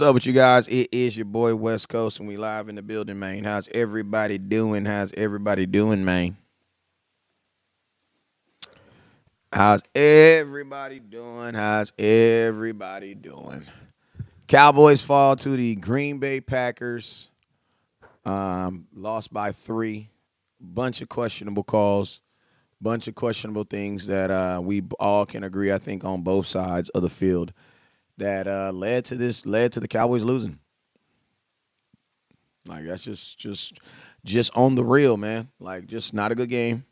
What's up with you guys? It is your boy West Coast, and we live in the building, man. How's everybody doing? How's everybody doing, man? How's everybody doing? How's everybody doing? Cowboys fall to the Green Bay Packers. Lost by 3. Bunch of questionable calls. Bunch of questionable things that we all can agree, I think, on both sides of the field that led to the Cowboys losing. Like that's just on the real, man. Like just not a good game.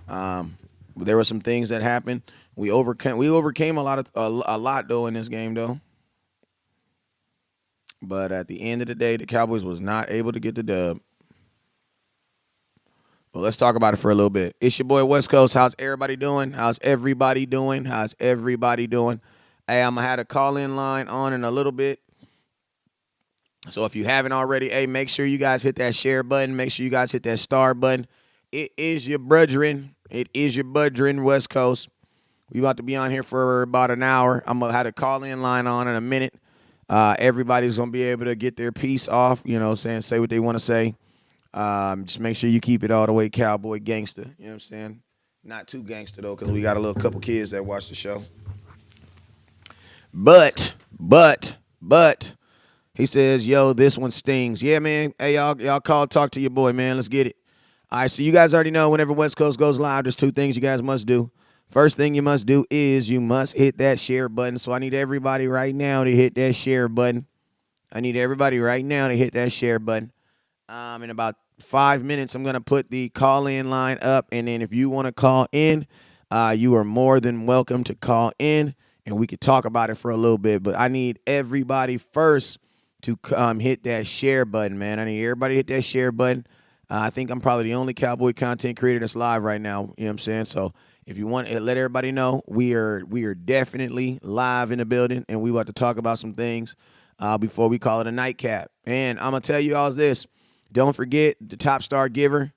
Um, there were some things that happened. We overcame a lot though in this game though. But at the end of the day, the Cowboys was not able to get the dub. But let's talk about it for a little bit. It's your boy West Coast. How's everybody doing? How's everybody doing? How's everybody doing? Hey, I'm gonna have a call in line on in a little bit. So if you haven't already, hey, make sure you guys hit that share button. Make sure you guys hit that star button. It is your brethren. It is your brethren, West Coast. We about to be on here for about an hour. I'm going to have a call-in line on in a minute. Everybody's going to be able to get their piece off, say what they want to say. Just make sure you keep it all the way cowboy gangster. You know what I'm saying? Not too gangster, though, because we got a little couple kids that watch the show. But, he says, yo, this one stings. Yeah, man. Hey, y'all call, talk to your boy, man. Let's get it. All right, so you guys already know whenever West Coast goes live, there's 2 things you guys must do. First thing you must do is you must hit that share button. So I need everybody right now to hit that share button. In about 5 minutes, I'm going to put the call-in line up. And then if you want to call in, you are more than welcome to call in, and we could talk about it for a little bit. But I need everybody first to hit that share button, man. I need everybody to hit that share button. I think I'm probably the only Cowboy content creator that's live right now. You know what I'm saying? So if you want to let everybody know, we are definitely live in the building, and we about to talk about some things before we call it a nightcap. And I'm going to tell you all this. Don't forget the Top Star Giver.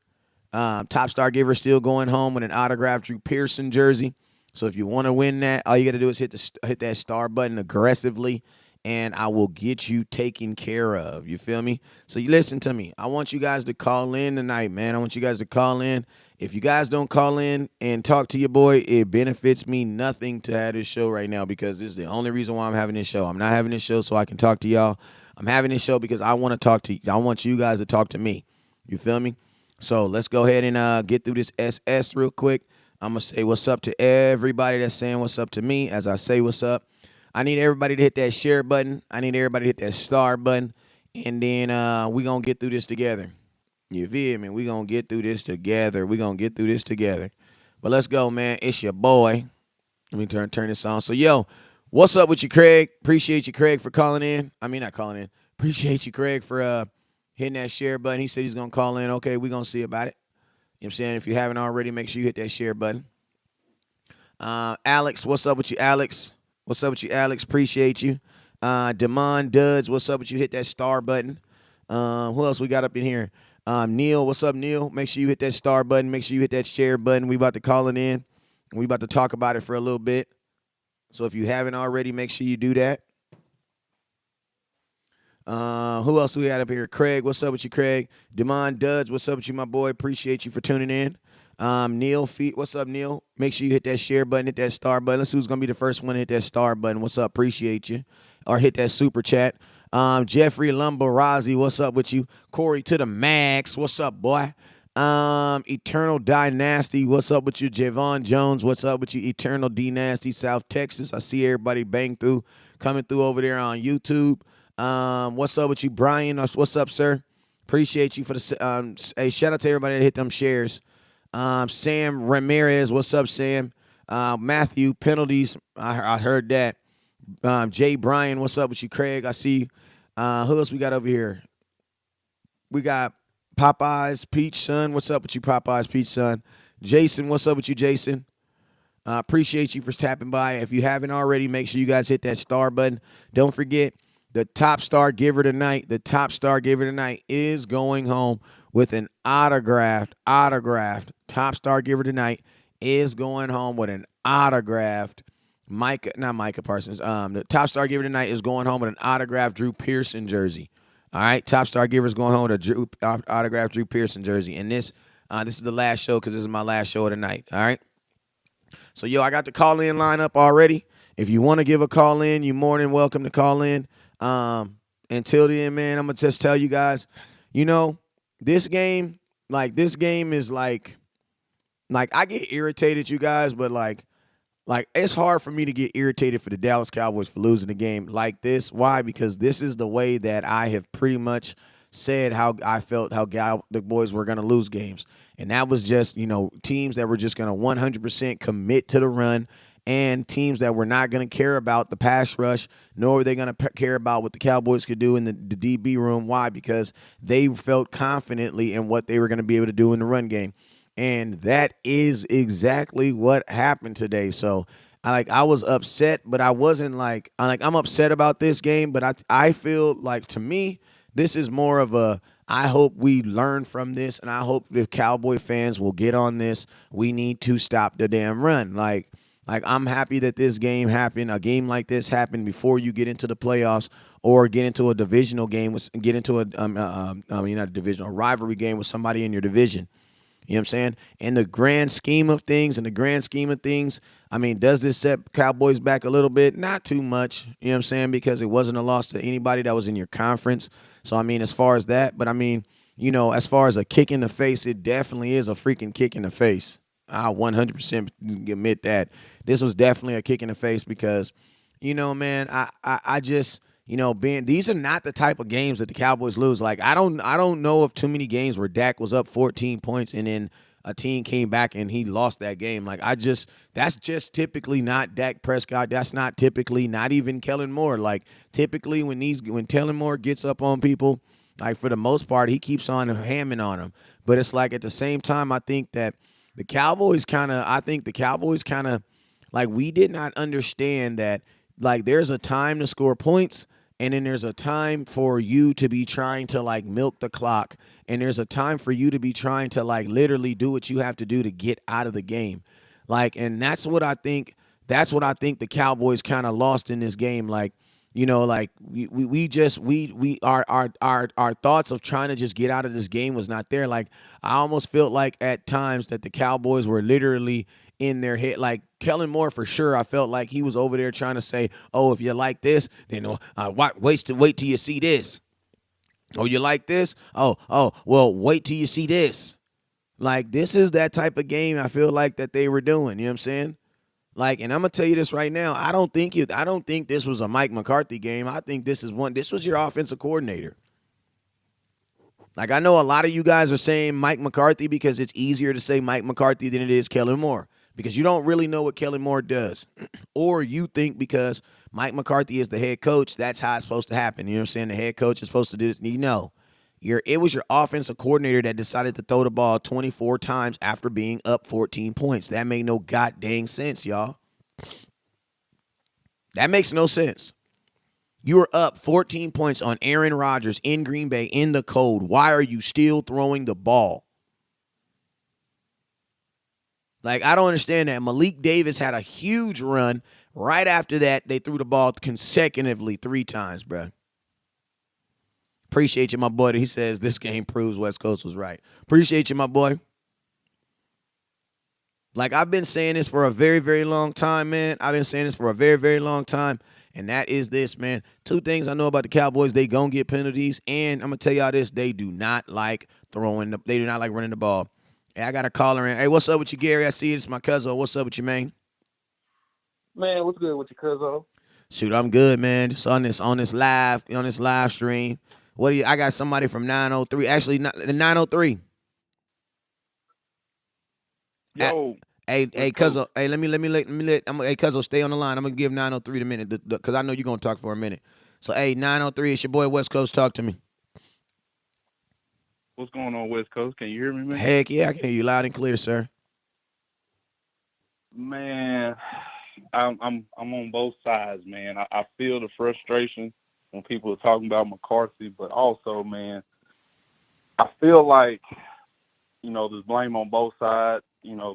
Top Star Giver still going home with an autographed Drew Pearson jersey. So if you want to win that, all you got to do is hit that star button aggressively, and I will get you taken care of. You feel me? So you listen to me. I want you guys to call in tonight, man. I want you guys to call in. If you guys don't call in and talk to your boy, it benefits me nothing to have this show right now, because this is the only reason why I'm having this show. I'm not having this show so I can talk to y'all. I'm having this show because I want to talk to you. I want you guys to talk to me. You feel me? So let's go ahead and get through this SS real quick. I'm going to say what's up to everybody that's saying what's up to me as I say what's up. I need everybody to hit that share button. I need everybody to hit that star button. And then we're going to get through this together. You feel me? We're going to get through this together. But let's go, man. It's your boy. Let me turn this on. So, yo, what's up with you, Craig? Appreciate you, Craig, for calling in. I mean, not calling in. Appreciate you, Craig, for hitting that share button. He said he's going to call in. Okay, we're going to see about it. You know what I'm saying? If you haven't already, make sure you hit that share button. Alex, what's up with you, Alex? Appreciate you. Damon Duds, what's up with you? Hit that star button. Who else we got up in here? Neil, what's up, Neil? Make sure you hit that star button. Make sure you hit that share button. We about to call it in. We about to talk about it for a little bit. So if you haven't already, make sure you do that. Who else we got up here? Craig, what's up with you, Craig? Damon Duds, what's up with you, my boy? Appreciate you for tuning in. Neil Feet, what's up, Neil? Make sure you hit that share button, hit that star button. Let's see who's gonna be the first one to hit that star button. What's up? Appreciate you. Or hit that super chat. Jeffrey Lumbarazzi, what's up with you? Corey to the max, what's up, boy? Eternal Dynasty, what's up with you? Javon Jones, what's up with you? Eternal D Nasty, South Texas. I see everybody coming through over there on YouTube. What's up with you, Brian? What's up, sir? Appreciate you for the hey, shout out to everybody that hit them shares. Sam Ramirez, what's up, Sam? Matthew, penalties. I heard that. Jay Bryan, what's up with you, Craig? I see. Who else we got over here? We got Popeyes Peach Son. What's up with you, Popeyes Peach Son? Jason, what's up with you, Jason? Appreciate you for tapping by. If you haven't already, make sure you guys hit that star button. Don't forget, the top star giver tonight is going home with an autographed. Top star giver tonight is going home with an autographed Not Micah Parsons. The top star giver tonight is going home with an autographed Drew Pearson jersey. All right, top star giver is going home with a autographed Drew Pearson jersey, and this is the last show because this is my last show of the night. All right, so yo, I got the call in line up already. If you want to give a call in, you're more than welcome to call in. Until then, man, I'm gonna just tell you guys, you know, this game, this game is like I get irritated, you guys, but like it's hard for me to get irritated for the Dallas Cowboys for losing the game like this. Why? Because this is the way that I have pretty much said how I felt how the boys were going to lose games. And that was just, teams that were just going to 100% commit to the run and teams that were not going to care about the pass rush, nor were they going to care about what the Cowboys could do in the DB room. Why? Because they felt confidently in what they were going to be able to do in the run game. And that is exactly what happened today. So I was upset, but I wasn't I'm upset about this game, but I feel like, to me, this is more of a, I hope we learn from this, and I hope the Cowboy fans will get on this. We need to stop the damn run. Like I'm happy that this game happened. A game like this happened before you get into the playoffs or get into a divisional game get into not a divisional, a rivalry game with somebody in your division. You know what I'm saying? In the grand scheme of things, I mean, does this set Cowboys back a little bit? Not too much, you know what I'm saying? Because it wasn't a loss to anybody that was in your conference. So, I mean, as far as that, but I mean, as far as a kick in the face, it definitely is a freaking kick in the face. I'll 100% admit that. This was definitely a kick in the face because, man, I just – these are not the type of games that the Cowboys lose. Like I don't know of too many games where Dak was up 14 points and then a team came back and he lost that game. That's just typically not Dak Prescott. That's not typically not even Kellen Moore. Like typically when Kellen Moore gets up on people, like for the most part, he keeps on hamming on them. But it's like at the same time, I think the Cowboys kind of like we did not understand that like there's a time to score points. And then there's a time for you to be trying to like milk the clock. And there's a time for you to be trying to like literally do what you have to do to get out of the game. And that's what I think the Cowboys kind of lost in this game. Like, our thoughts of trying to just get out of this game was not there. Like I almost felt like at times that the Cowboys were literally in their head. Like Kellen Moore, for sure, I felt like he was over there trying to say, "Oh, if you like this, then wait till you see this. Oh, you like this? Well, wait till you see this." Like this is that type of game I feel like that they were doing. You know what I'm saying? Like, and I'm gonna tell you this right now. I don't think this was a Mike McCarthy game. I think this was your offensive coordinator. Like I know a lot of you guys are saying Mike McCarthy because it's easier to say Mike McCarthy than it is Kellen Moore because you don't really know what Kellen Moore does. Or you think because Mike McCarthy is the head coach, that's how it's supposed to happen. You know what I'm saying? The head coach is supposed to do this. It was your offensive coordinator that decided to throw the ball 24 times after being up 14 points. That made no goddamn sense, y'all. That makes no sense. You were up 14 points on Aaron Rodgers in Green Bay in the cold. Why are you still throwing the ball? Like, I don't understand that. Malik Davis had a huge run. Right after that, they threw the ball consecutively 3 times, bro. Appreciate you, my boy. He says this game proves West Coast was right. Appreciate you, my boy. Like, I've been saying this for a very, very long time, man. I've been saying this for a very, very long time. And that is this, man. 2 things I know about the Cowboys. They gonna get penalties. And I'm gonna tell y'all this. They do not like they do not like running the ball. Hey, I got a caller in. Hey, what's up with you, Gary? I see it's my cousin. What's up with you, man? Man, what's good with your cousin? Shoot, I'm good, man. Just on this live stream. What do you? I got somebody from 903. Actually, the 903. Yo, Hey, West Coast. Cuzzo. Hey, let me let. Hey, Cuzzo, stay on the line. I'm gonna give 903 the minute because I know you're gonna talk for a minute. So, hey, 903, it's your boy West Coast. Talk to me. What's going on, West Coast? Can you hear me, man? Heck yeah, I can hear you loud and clear, sir. Man, I'm on both sides, man. I feel the frustration when people are talking about McCarthy, but also, man, I feel like there's blame on both sides.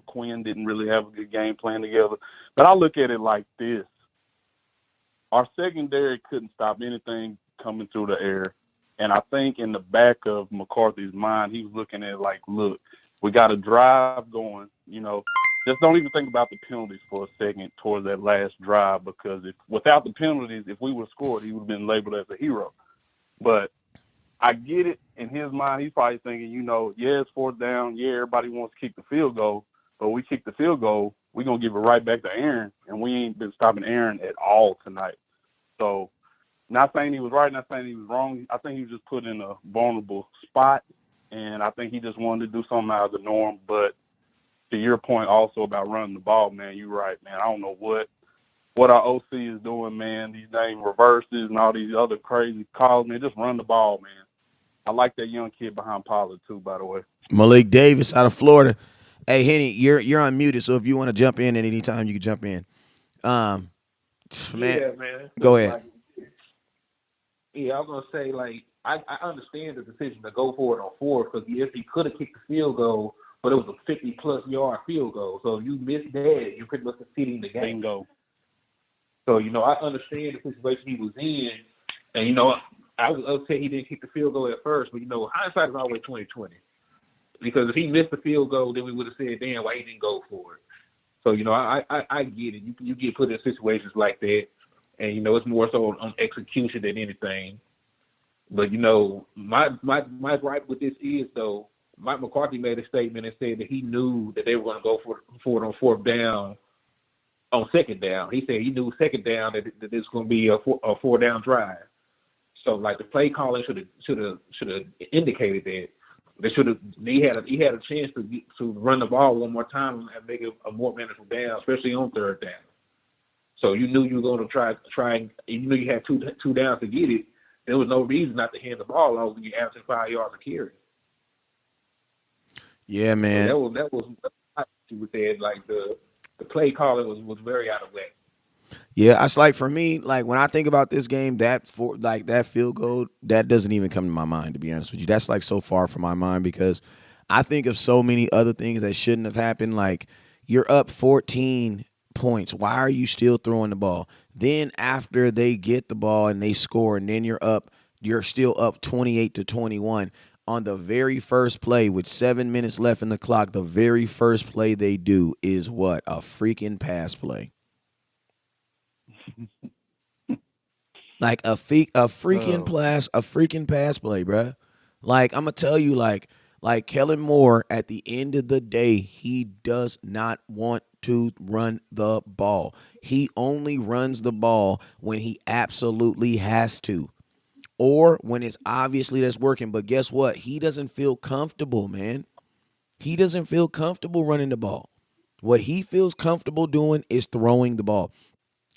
Quinn didn't really have a good game plan together. But I look at it like this. Our secondary couldn't stop anything coming through the air. And I think in the back of McCarthy's mind, he was looking at it like, look, we got a drive going. Just don't even think about the penalties for a second towards that last drive, because if without the penalties, if we would have scored, he would have been labeled as a hero. But I get it. In his mind, he's probably thinking, yeah, it's fourth down. Yeah, everybody wants to kick the field goal. But we kick the field goal, we're going to give it right back to Aaron. And we ain't been stopping Aaron at all tonight. So, not saying he was right, not saying he was wrong. I think he was just put in a vulnerable spot. And I think he just wanted to do something out of the norm. But to your point also about running the ball, man, you're right, man. I don't know what our OC is doing, man. These name reverses and all these other crazy calls, man. Just run the ball, man. I like that young kid behind Pollard too, by the way. Malik Davis out of Florida. Hey, Henny, you're unmuted, so if you want to jump in at any time, you can jump in. Um, man, Yeah, man. go Because ahead. like, yeah, I was gonna say like I understand the decision to go for it on fourth because if he could have kicked the field goal, but it was a 50-plus yard field goal, so if you missed that, you pretty much conceding the game. Bingo. So I understand the situation he was in, and I was upset he didn't kick the field goal at first, but hindsight is always 20/20. Because if he missed the field goal, then we would have said, damn, why he didn't go for it. So, I get it. You get put in situations like that, and, it's more so on execution than anything. But, my gripe with this is, though, Mike McCarthy made a statement and said that he knew that they were going to go for it on fourth down, on second down. He said he knew second down that this was going to be a four-down drive. So, like, the play calling should have indicated that. They should have. He had a chance to run the ball one more time and make it a more manageable down, especially on third down. So you knew you were going to try, and you knew you had two downs to get it. There was no reason not to hand the ball off when you averaging 5 yards a carry. Yeah, So man. that was with that. Like the play calling was very out of whack. Yeah, it's like for me, like when I think about this game, that field goal, that doesn't even come to my mind, to be honest with you. That's like so far from my mind because I think of so many other things that shouldn't have happened. Like you're up 14 points. Why are you still throwing the ball? Then after they get the ball and they score, and then you're still up 28-21. On the very first play with 7 minutes left in the clock, the very first play they do is what? A freaking pass play. Like Oh, a freaking pass play, bruh. Like I'm gonna tell you, like Kellen Moore, at the end of the day, he does not want to run the ball. He only runs the ball when he absolutely has to, or when it's obviously that's working. But guess what? He doesn't feel comfortable, man. He doesn't feel comfortable running the ball. What he feels comfortable doing is throwing the ball.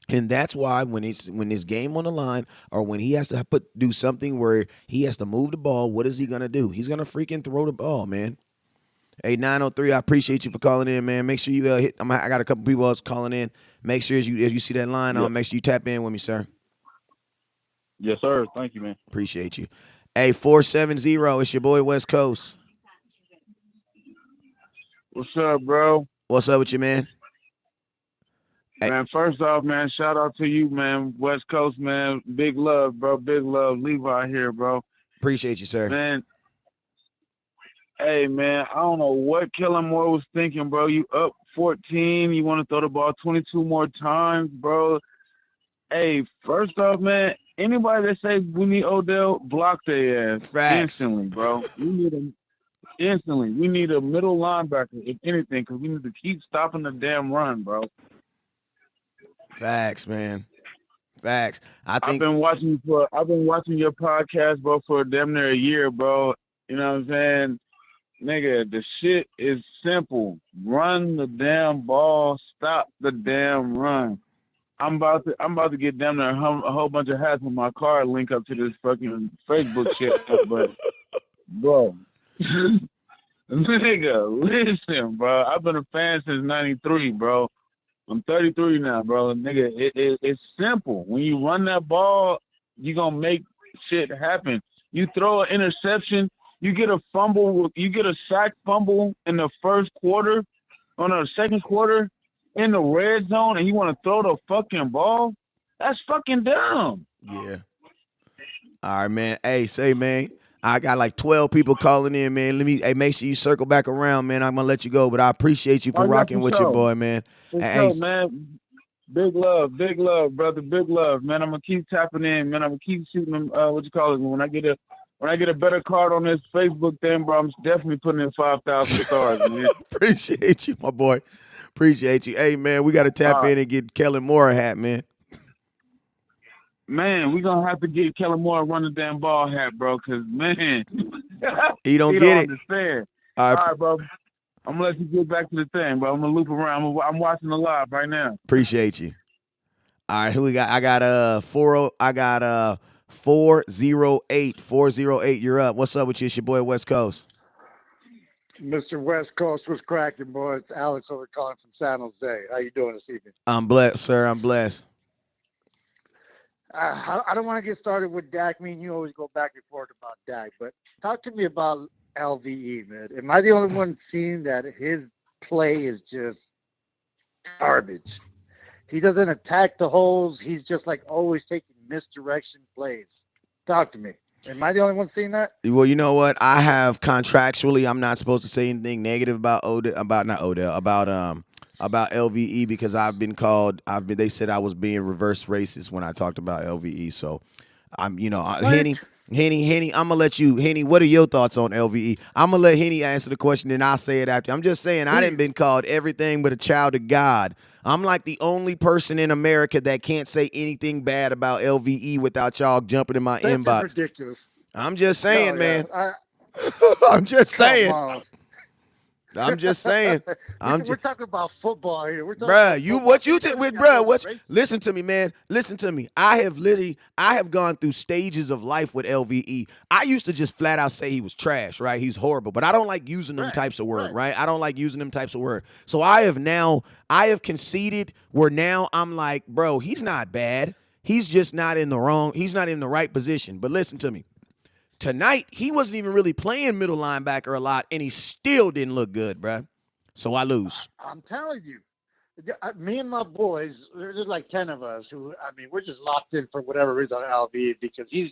And that's why when this game on the line, or when he has to do something where he has to move the ball, what is he gonna do? He's gonna freaking throw the ball, man. Hey, 903, I appreciate you for calling in, man. Make sure you hit. I got a couple people else calling in. Make sure as you see that line yeah. on, make sure you tap in with me, sir. Yes, sir. Thank you, man. Appreciate you. Hey, 470, it's your boy West Coast. What's up, bro? What's up with you, man? Hey, Man, first off, man, shout out to you, man. West Coast, man. Big love, bro. Big love. Levi here, bro. appreciate you, sir. Man, hey, man, I don't know what Kellen Moore was thinking, bro. You up 14. You want to throw the ball 22 more times, bro. Hey, first off, man, anybody that says we need Odell, block their ass Facts. instantly, bro. We need him instantly. We need a middle linebacker, if anything, because we need to keep stopping the damn run, bro. Facts, man. Facts. I I've think been watching your podcast, bro, for damn near a year, bro. You know what I'm saying? Nigga, the shit is simple. Run the damn ball, stop the damn run. I'm about to get damn near a whole bunch of hats in my car and link up to this fucking Facebook shit, but bro. Nigga, listen, bro. I've been a fan since '93, bro. I'm 33 now, bro. Nigga, it's simple. When you run that ball, you gonna make shit happen. You throw an interception, you get a fumble, you get a sack fumble in the first quarter. on the second quarter in the red zone and you want to throw the fucking ball? That's fucking dumb. Yeah. All right, man. Hey, say, man. I got like 12 people calling in, man. Let me make sure you circle back around, man. I'm gonna let you go, but I appreciate you for Oh yeah, rocking for with your sure. boy, man. For Hey, sure, man. Big love, brother. Big love, man. I'm gonna keep tapping in, man. I'm gonna keep shooting them. What you call it? When I get a better card on this Facebook thing, bro, I'm definitely putting in 5,000 stars, man. appreciate you, my boy. Appreciate you. Hey, man, we got to tap Uh, in and get Kellen Moore a hat, man. man, we gonna have to get Kellen Moore to run the damn ball hat, bro. Cause man, He don't he get don't it. understand. I All right, bro. I'm gonna let you get back to the thing, bro. I'm gonna loop around. I'm watching the live right now. appreciate you. All right, who we got? I got 40. I got 408. 408. You're up. What's up with you? It's your boy West Coast. Mr. West Coast was cracking, boy. It's Alex over calling from San Jose. How you doing this evening? I'm blessed, sir. I'm blessed. I don't want to get started with Dak. Me and you always go back and forth about Dak, but talk to me about LVE, man. Am I the only one seeing that his play is just garbage? He doesn't attack the holes. He's just like always taking misdirection plays. Talk to me. Am I the only one seeing that? Well, you know what? I have contractually, I'm not supposed to say anything negative about about not Odell, about LVE because I've been called. They said I was being reverse racist when I talked about LVE. So I'm, What? Henny. I'm gonna let you, Henny. What are your thoughts on LVE? I'm gonna let Henny answer the question, and I'll say it after. I'm just saying I didn't Please. been called everything but a child of God. I'm like the only person in America that can't say anything bad about LVE without y'all jumping in my That's just inbox. ridiculous. I'm just No, saying, yeah. man. I'm just Come saying. on. I'm just saying. I'm We're just, talking about football here. We're talking bruh. about You football. what So you you think telling me with I'm bruh? being What? racist? Listen to me, man. Listen to me. I have gone through stages of life with LVE. I used to just flat out say he was trash, right? He's horrible, but I don't like using them Right, types of word, right. right? I don't like using them types of word. So I have conceded where now I'm like, bro, he's not bad. He's just not in the wrong. He's not in the right position. But listen to me. Tonight, he wasn't even really playing middle linebacker a lot, and he still didn't look good, bruh. So I lose. I'm telling you. Me and my boys, there's like 10 of us who, I mean, we're just locked in for whatever reason on LV because he's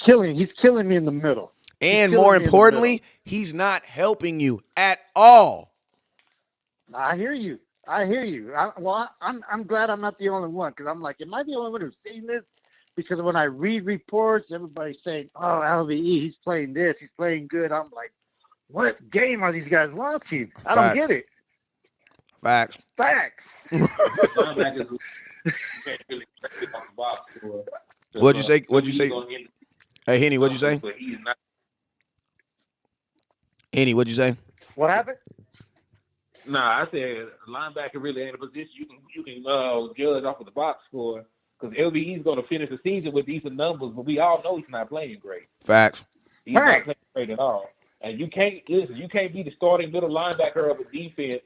killing me in the middle. He's And more killing me in the middle. importantly, he's not helping you at all. I hear you. I hear you. I'm glad I'm not the only one because I'm like, am I the only one who's seen this? Because when I read reports, everybody's saying, "Oh, LVE, he's playing this, he's playing good." I'm like, what game are these guys watching? I don't Facts. get it. Facts. Facts. Linebackers you can't really get off the box for. Because What'd you say? What'd you he's say? gonna end Hey, Henny, what'd you numbers, say? but he's not. Henny, what'd you say? What happened? Nah, I said linebacker really ain't a position you can judge off of the box score because LVE is going to finish the season with decent numbers, but we all know he's not playing great. Facts. He's not Right. playing great at all. And you can't listen. You can't be the starting middle linebacker of a defense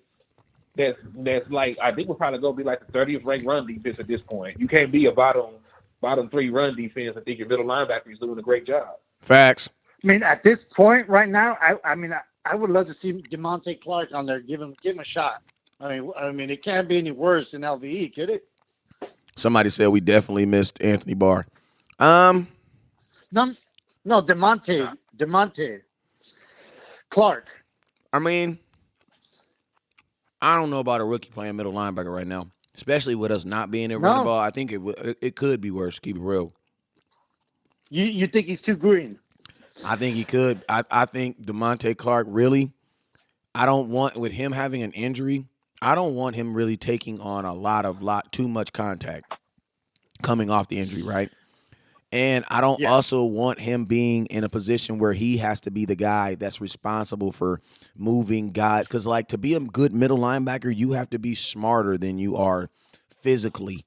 that's like I think we're probably going to be like the 30th ranked run defense at this point. You can't be a bottom three run defense and think your middle linebacker is doing a great job. Facts. I mean, at this point right now, I would love to see Demonte Clark on there. Give him a shot. I mean, it can't be any worse than LVE, could it? Somebody said we definitely missed Anthony Barr. Um, No, no, Demonte Clark. I mean, I don't know about a rookie playing middle linebacker right now, especially with us not being able to run the No, ball. I think it could be worse. Keep it real. you think he's too green? I think he could. I think DeMonte Clark really. I don't want with him having an injury. I don't want him really taking on a lot too much contact coming off the injury, right? And I don't Yeah, also want him being in a position where he has to be the guy that's responsible for moving guys. Because, like, to be a good middle linebacker, you have to be smarter than you are physically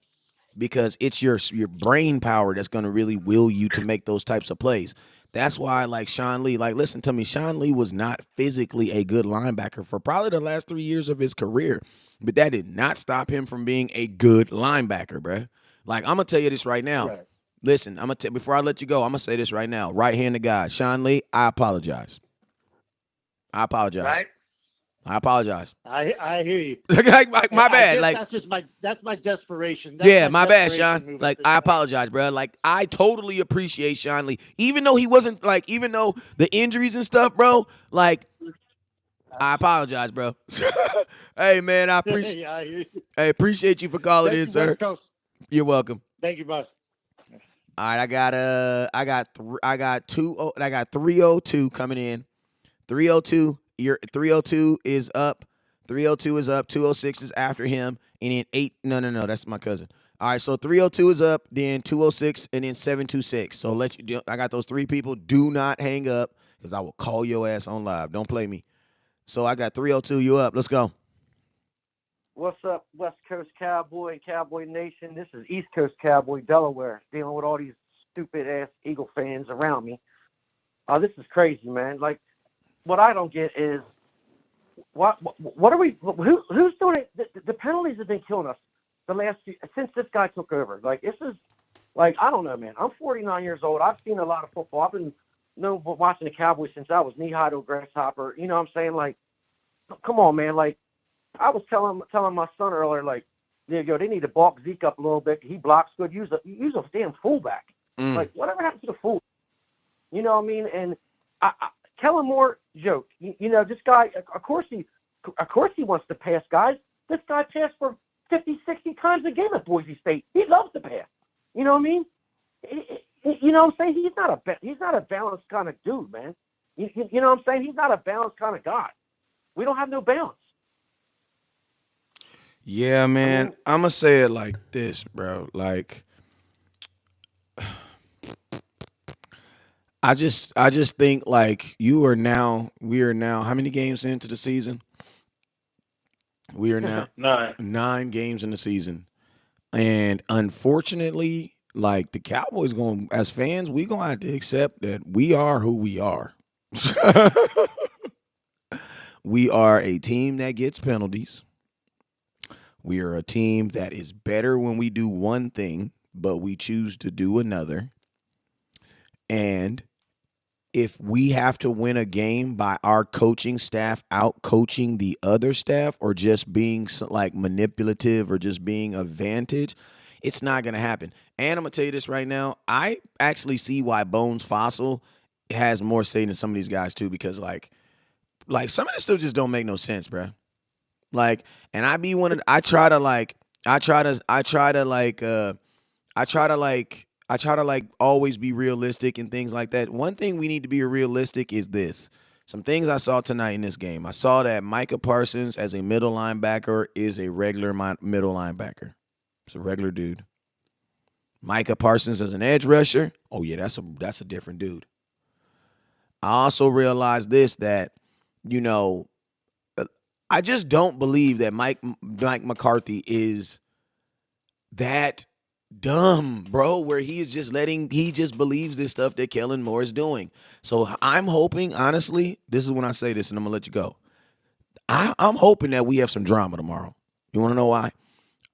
because it's your brain power that's going to really will you to make those types of plays. That's why, like Sean Lee, like listen to me, Sean Lee was not physically a good linebacker for probably the last 3 years of his career, but that did not stop him from being a good linebacker, bruh. Like I'm gonna tell you this right now. right, Listen, I'm gonna before I let you go, I'm gonna say this right now. Right hand to God, Sean Lee, I apologize. I apologize. right. I apologize. I hear you. My I bad. guess Like, that's my desperation. That's yeah, my my bad, desperation Sean. move at Like, this I point. apologize, bro. Like, I totally appreciate Sean Lee, even though he wasn't like, even though the injuries and stuff, bro. Like, I apologize, bro. Hey, man, Yeah, I hear you. I appreciate you for calling Thank in, you, sir. West Coast. You're welcome. Thank you, boss. All right, I got 302 coming in. 302, your 302 is up. 302 is up. 206 is after him. And then no, that's my cousin. All right, so 302 is up, then 206, and then 726. So I got those three people. Do not hang up because I will call your ass on live. Don't play me. So I got 302. You up. Let's go. What's up, West Coast Cowboy and Cowboy Nation? This is East Coast Cowboy, Delaware, dealing with all these stupid ass Eagle fans around me. This is crazy, man. Like, what I don't get is what are we? Who's doing it? The penalties have been killing us the last few, since this guy took over. Like, this is like, I don't know, man. I'm 49 years old. I've seen a lot of football. I've been watching the Cowboys since I was knee high to a grasshopper. You know what I'm saying? Like, come on, man. Like, I was telling my son earlier, like, they need to bulk Zeke up a little bit. He blocks good. Use a damn fullback. Like, whatever happened to the full? You know what I mean? And Kellen Moore joke. This guy. Of course he wants to pass guys. This guy passed for 50, 60 times a game at Boise State. He loves to pass. You know what I mean? You know what I'm saying? He's not a balanced kind of dude, man. You know what I'm saying? He's not a balanced kind of guy. We don't have no balance. Yeah, man. I'm going to say it like this, bro. Like, I just think like we are now how many games into the season? We are now 9 games in the season. And unfortunately, like the Cowboys as fans, we gonna have to accept that we are who we are. We are a team that gets penalties. We are a team that is better when we do one thing, but we choose to do another. And if we have to win a game by our coaching staff out coaching the other staff or just being like manipulative or just being a vantage, it's not going to happen. And I'm going to tell you this right now. I actually see why Bones Fossil has more say than some of these guys too, because like some of this stuff just don't make no sense, bro. Like, and I try to like always be realistic and things like that. One thing we need to be realistic is this. Some things I saw tonight in this game. I saw that Micah Parsons as a middle linebacker is a regular middle linebacker. It's a regular dude. Micah Parsons as an edge rusher, oh yeah, that's a different dude. I also realized this, that, I just don't believe that Mike McCarthy is that dumb, bro, where he just believes this stuff that Kellen Moore is doing. So I'm hoping, honestly, this is when I say this and I'm going to let you go. I'm hoping that we have some drama tomorrow. You want to know why?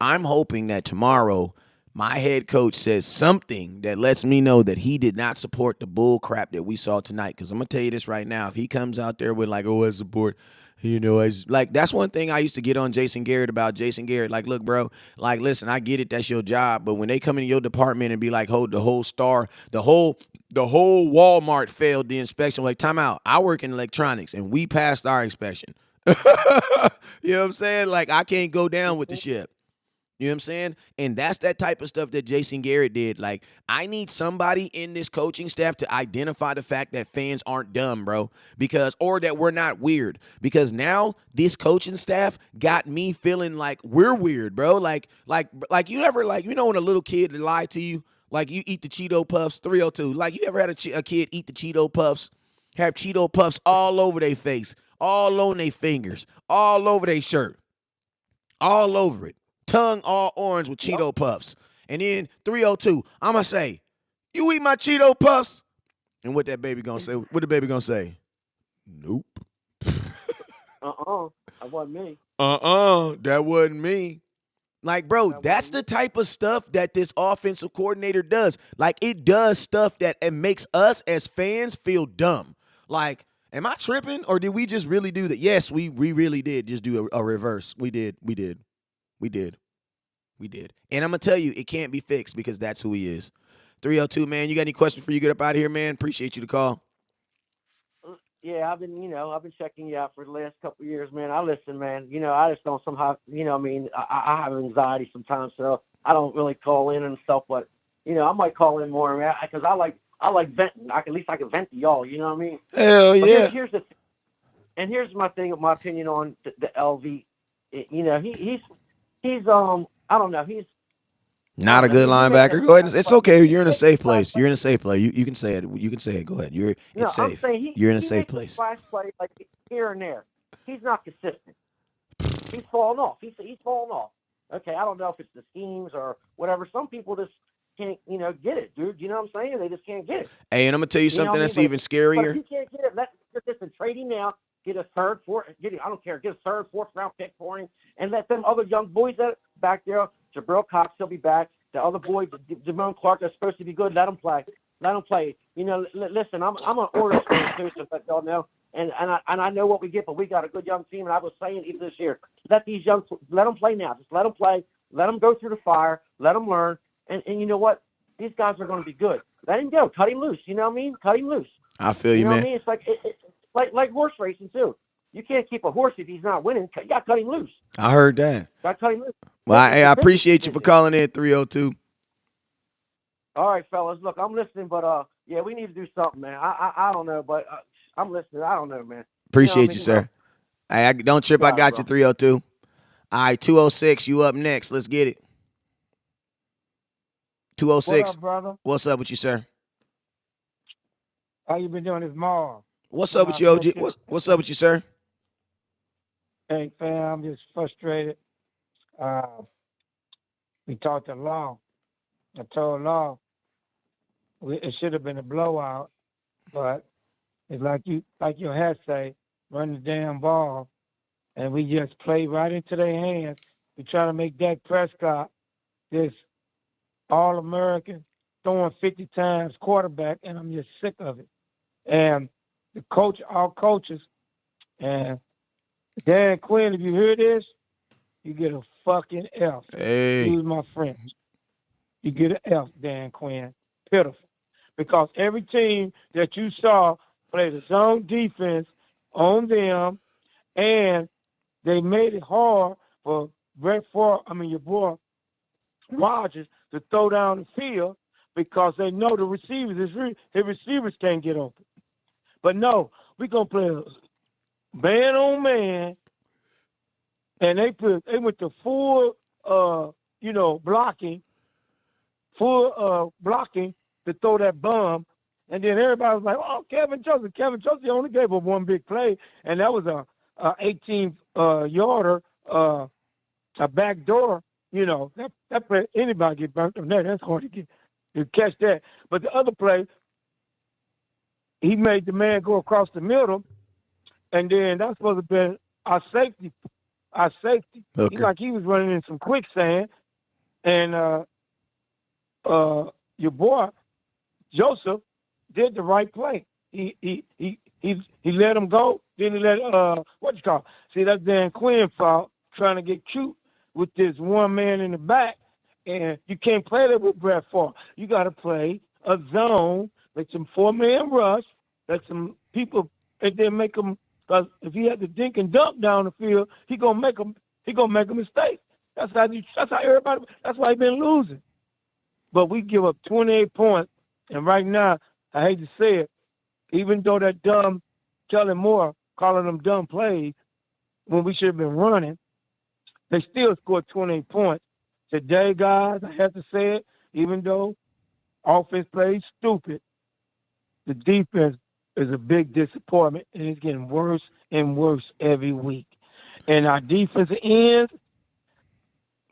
I'm hoping that tomorrow my head coach says something that lets me know that he did not support the bull crap that we saw tonight. Because I'm going to tell you this right now. If he comes out there with like, oh, I support, that's one thing I used to get on Jason Garrett about. Jason Garrett, like, look, bro, like, listen, I get it. That's your job. But when they come in your department and be like, hold the whole Walmart failed the inspection. Like, time out. I work in electronics and we passed our inspection. You know what I'm saying? Like, I can't go down with the ship. You know what I'm saying? And that's that type of stuff that Jason Garrett did. Like, I need somebody in this coaching staff to identify the fact that fans aren't dumb, bro. Or that we're not weird. Because now this coaching staff got me feeling like we're weird, bro. Like you ever, like, when a little kid lied to you, like you eat the Cheeto Puffs, 302. Like, you ever had a kid eat the Cheeto Puffs, have Cheeto Puffs all over their face, all on their fingers, all over their shirt, all over it. Tongue all orange with Cheeto Puffs. And then 302, I'm going to say, you eat my Cheeto Puffs? And what that baby going to say? What the baby going to say? Nope. That wasn't me. That wasn't me. Like, bro, that's the type of stuff that this offensive coordinator does. Like, it does stuff that it makes us as fans feel dumb. Like, Am I tripping, or did we just really do that? Yes, we really did just do a reverse. We did. We did. We did. We did. And I'm gonna tell you, it can't be fixed because that's who he is. 302, man. You got any questions before you get up out of here, man? Appreciate you to call. Yeah, I've been checking you out for the last couple of years, man. I listen, man. I just don't somehow, I have anxiety sometimes, so I don't really call in and stuff. But I might call in more, man, because I like venting. At least I can vent to y'all. You know what I mean? Hell But yeah. here's my thing, my opinion on the LV. He's I don't know, I Not don't a know. good He makes linebacker. Go ahead. It's okay. You're in a makes a safe splash place. play. You're in a safe place. You can say it. You can say it. Go ahead. It's No, I'm safe. saying You're in a he safe makes a place. splash play like here and there. He's not consistent. He's falling off. He's falling off. Okay, I don't know if it's the schemes or whatever. Some people just can't, get it, dude. You know what I'm saying? They just can't get it. Hey, and I'm gonna tell you You know something what I that's mean? even But if scarier. you can't get it, let's just trade him now. Get a third, fourth. I don't care. Get a third, fourth round pick for him, and let them other young boys that back there. Jabril Cox, he'll be back. The other boys, Jamon Clark, are supposed to be good. Let them play. Let them play. Listen, I'm an Oilers fan too, so that y'all know. And I know what we get, but we got a good young team. And I was saying even this year, let them play now. Just let them play. Let them go through the fire. Let them learn. And you know what? These guys are going to be good. Let him go. Cut him loose. You know what I mean? Cut him loose. I feel You you, know what I man. mean? It's like horse racing too. You can't keep a horse if he's not winning. You got to cut him loose. I heard that. Got to cut him loose. Well, hey, I Business appreciate you for decision. calling in 302. All right, fellas. Look, I'm listening, but yeah, we need to do something, man. I don't know, but I'm listening. I don't know, man. You know what Appreciate I you, mean? sir. Hey, don't You trip. I got it, got bro. you 302. All right, 206. You up next. Let's get it. What 206. up, brother? What's up with you, sir? How you been doing this morning? What's When up I with you, OG? spoke to, What's up with you, sir? hey, fam, I'm just frustrated. Uh, we talked to Law. I told Law it should have been a blowout, but it's like your hat say, run the damn ball, and we just play right into their hands. We try to make Dak Prescott this All-American throwing 50 times quarterback, and I'm just sick of it. And the coach, our coaches, and Dan Quinn, if you hear this, you get a fucking F. Hey. Excuse my French. You get an F, Dan Quinn. Pitiful. Because every team that you saw played a zone defense on them, and they made it hard for your boy Rogers, to throw down the field because they know the receivers, the receivers can't get open. But no, we're going to play man on man, and they went to full blocking, blocking to throw that bomb. And then everybody was like, "Oh, Kevin Joseph." Kevin Joseph only gave up one big play, and that was a 18 yarder, a back door. That play, anybody get burnt on that. That's hard to catch that. But the other play, he made the man go across the middle, and then that's supposed to be our safety. Our safety. Hooker. He was running in some quicksand, and your boy Joseph did the right play. He let him go. Then he let what you call? See, that's Dan Quinn fault trying to get cute with this one man in the back, and you can't play that with Brett Favre. You got to play a zone, let some 4-man rush, let some people, and then make them. Because if he had to dink and dunk down the field, he gonna make a mistake. That's how everybody. That's why he been losing. But we give up 28 points, and right now, I hate to say it, even though that dumb Kellen Moore calling them dumb plays when we should have been running, they still scored 28 points. Today, guys, I have to say it, even though offense plays stupid, the defense is a big disappointment, and it's getting worse and worse every week. And our defensive ends,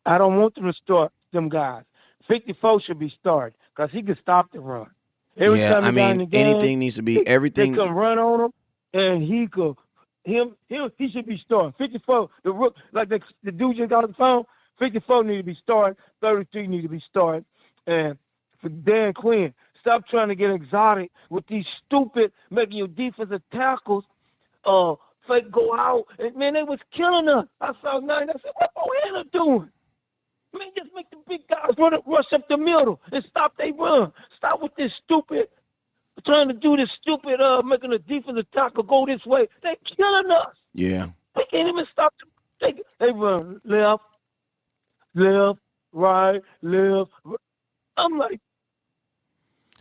I don't want them to start them guys. 54 should be started because he can stop the run. Every Yeah, time I he got in mean, the game, anything needs to be they everything. come run on him, and he should be starting. 54, the dude just got on the phone. 54 need to be started. 33 need to be started. And for Dan Quinn, Stop trying to get exotic with these stupid making your defensive tackles fake go out. And man, they was killing us. I saw nine. I said, what Bohanna doing? Man, just make the big guys rush up the middle and stop they run. Stop with this stupid trying to do this stupid making a defensive tackle go this way. They killing us. Yeah. We can't even stop them. They run left, right, left. I'm like,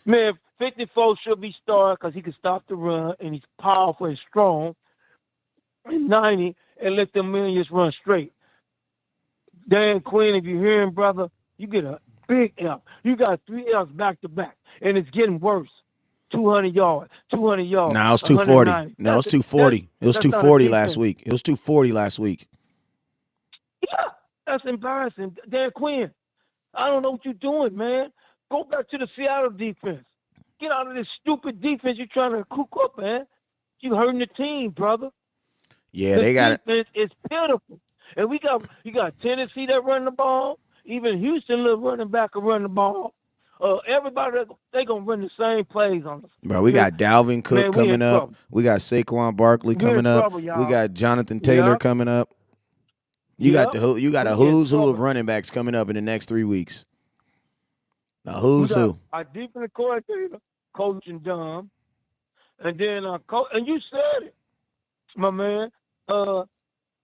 man, 54 should be started because he can stop the run and he's powerful and strong. And 90 and let them men just run straight. Dan Quinn, if you're hearing, brother, you get a big F. You got 3 Fs back to back, and it's getting worse. 200 yards, 200 yards. No, it's 240. 190. No, it's 240. It was 240 last week. It was 240 last week. Yeah, that's embarrassing. Dan Quinn, I don't know what you're doing, man. Go back to the Seattle defense. Get out of this stupid defense you're trying to cook up, man. You hurting the team, brother. Yeah, they got it. Defense is pitiful. And you got Tennessee that run the ball. Even Houston little running back will run the ball. Everybody they gonna run the same plays on us. Bro, we got Dalvin Cook coming up. Trouble. We got Saquon Barkley coming up. Trouble, we got Jonathan Taylor coming up. You got a who's who of running backs coming up in the next 3 weeks. Now who's who? Our defensive coordinator coaching dumb, and then and you said it, my man.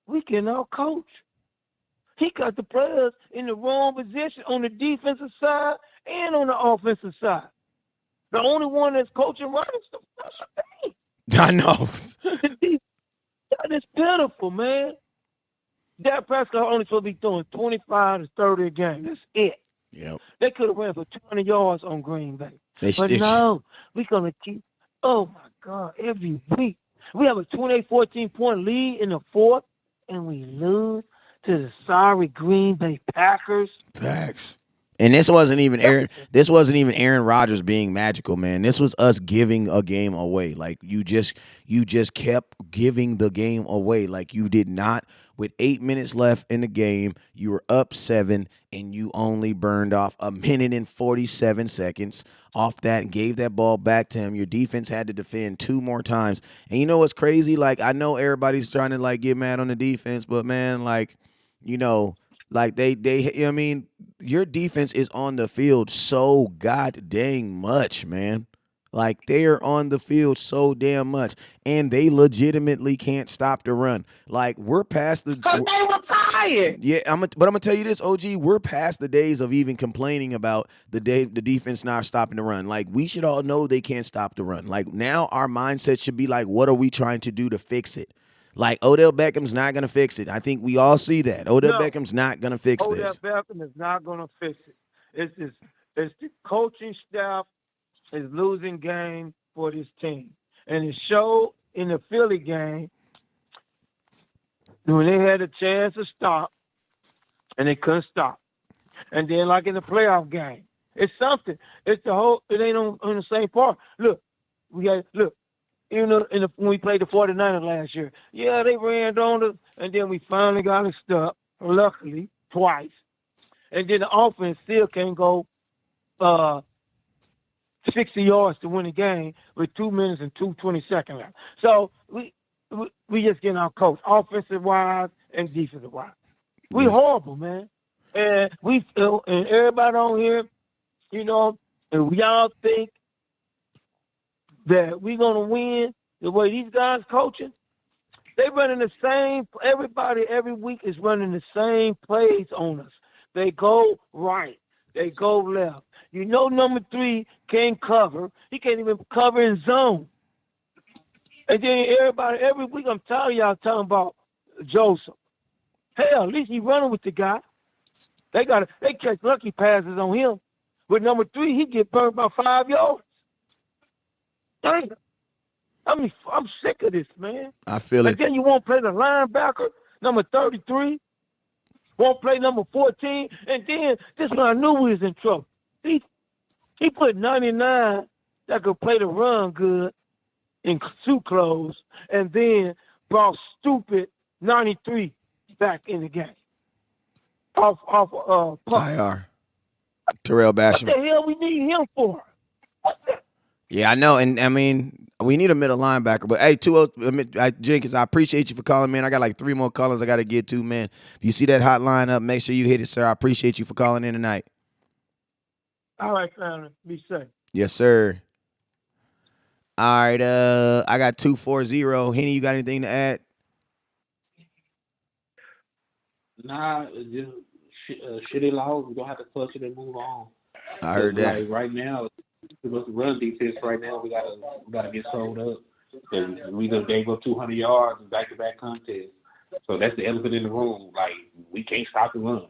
We can out coach. He got the players in the wrong position on the defensive side and on the offensive side. The only one that's coaching right is the special team. I know. That is pitiful, man. Dak Prescott only supposed to be throwing 25 to 30 a game. That's it. Yep. They could have ran for 200 yards on Green Bay. But no, we're going to keep, oh, my God, every week. We have a 28-14-point lead in the fourth, and we lose to the sorry Green Bay Packers. Facts. And this wasn't even Aaron Rodgers being magical, man. This was us giving a game away. Like you just kept giving the game away. Like you did not. With 8 minutes left in the game, you were up 7, and you only burned off 1 minute and 47 seconds off that and gave that ball back to him. Your defense had to defend 2 more times. And you know what's crazy? Like I know everybody's trying to like get mad on the defense, but man, like, you know, like I mean, your defense is on the field so god dang much, man. Like they are on the field so damn much, and they legitimately can't stop the run. Like we're past the. Because they were tired. Yeah, but I'm gonna tell you this, OG. We're past the days of even complaining about the defense not stopping the run. Like we should all know they can't stop the run. Like now our mindset should be like, what are we trying to do to fix it? Like Odell Beckham's not gonna fix it. I think we all see that. Odell Beckham's not gonna fix this. Odell Beckham is not gonna fix it. It's the coaching staff is losing game for this team. And it showed in the Philly game when they had a chance to stop and they couldn't stop. And then like in the playoff game, it's something. It's the whole, it ain't on the same part. Look, even though when we played the 49ers last year, yeah, they ran on us, and then we finally got it stuck, luckily, twice. And then the offense still can't go 60 yards to win the game with 2 minutes and 2:20 seconds left. So we just getting our coach, offensive wise and defensive wise. We horrible, man. And and everybody on here, you know, and we all think that we're gonna win the way these guys coaching. They running the same. Everybody every week is running the same plays on us. They go right. They go left. You know, number 3 can't cover. He can't even cover in zone. And then everybody, every week, I'm tired of y'all talking about Joseph. Hell, at least he running with the guy. They catch lucky passes on him. With number 3, he get burned by 5 yards. Dang. I mean, I'm sick of this, man. I feel it. And then you won't play the linebacker, number 33. Won't play number 14. And then this one I knew we was in trouble. He put 99 that could play the run good in suit clothes, and then brought stupid 93 back in the game. Off IR. Terrell Basham. What the hell we need him for? Yeah, I know, and I mean we need a middle linebacker. But hey, Jenkins, I appreciate you for calling, man. I got like 3 more callers I got to get to, man. If you see that hotline up, make sure you hit it, sir. I appreciate you for calling in tonight. All right, family. Be safe. Yes, sir. All right, I got 240. Henny, you got anything to add? Nah, it's just shitty loss. We don't have to touch it and move on. I Because heard that. like right now, with the run defense right now, we gotta get sold up. Because we just gave up 200 yards in back-to-back contests. So that's the elephant in the room. Like we can't stop the run,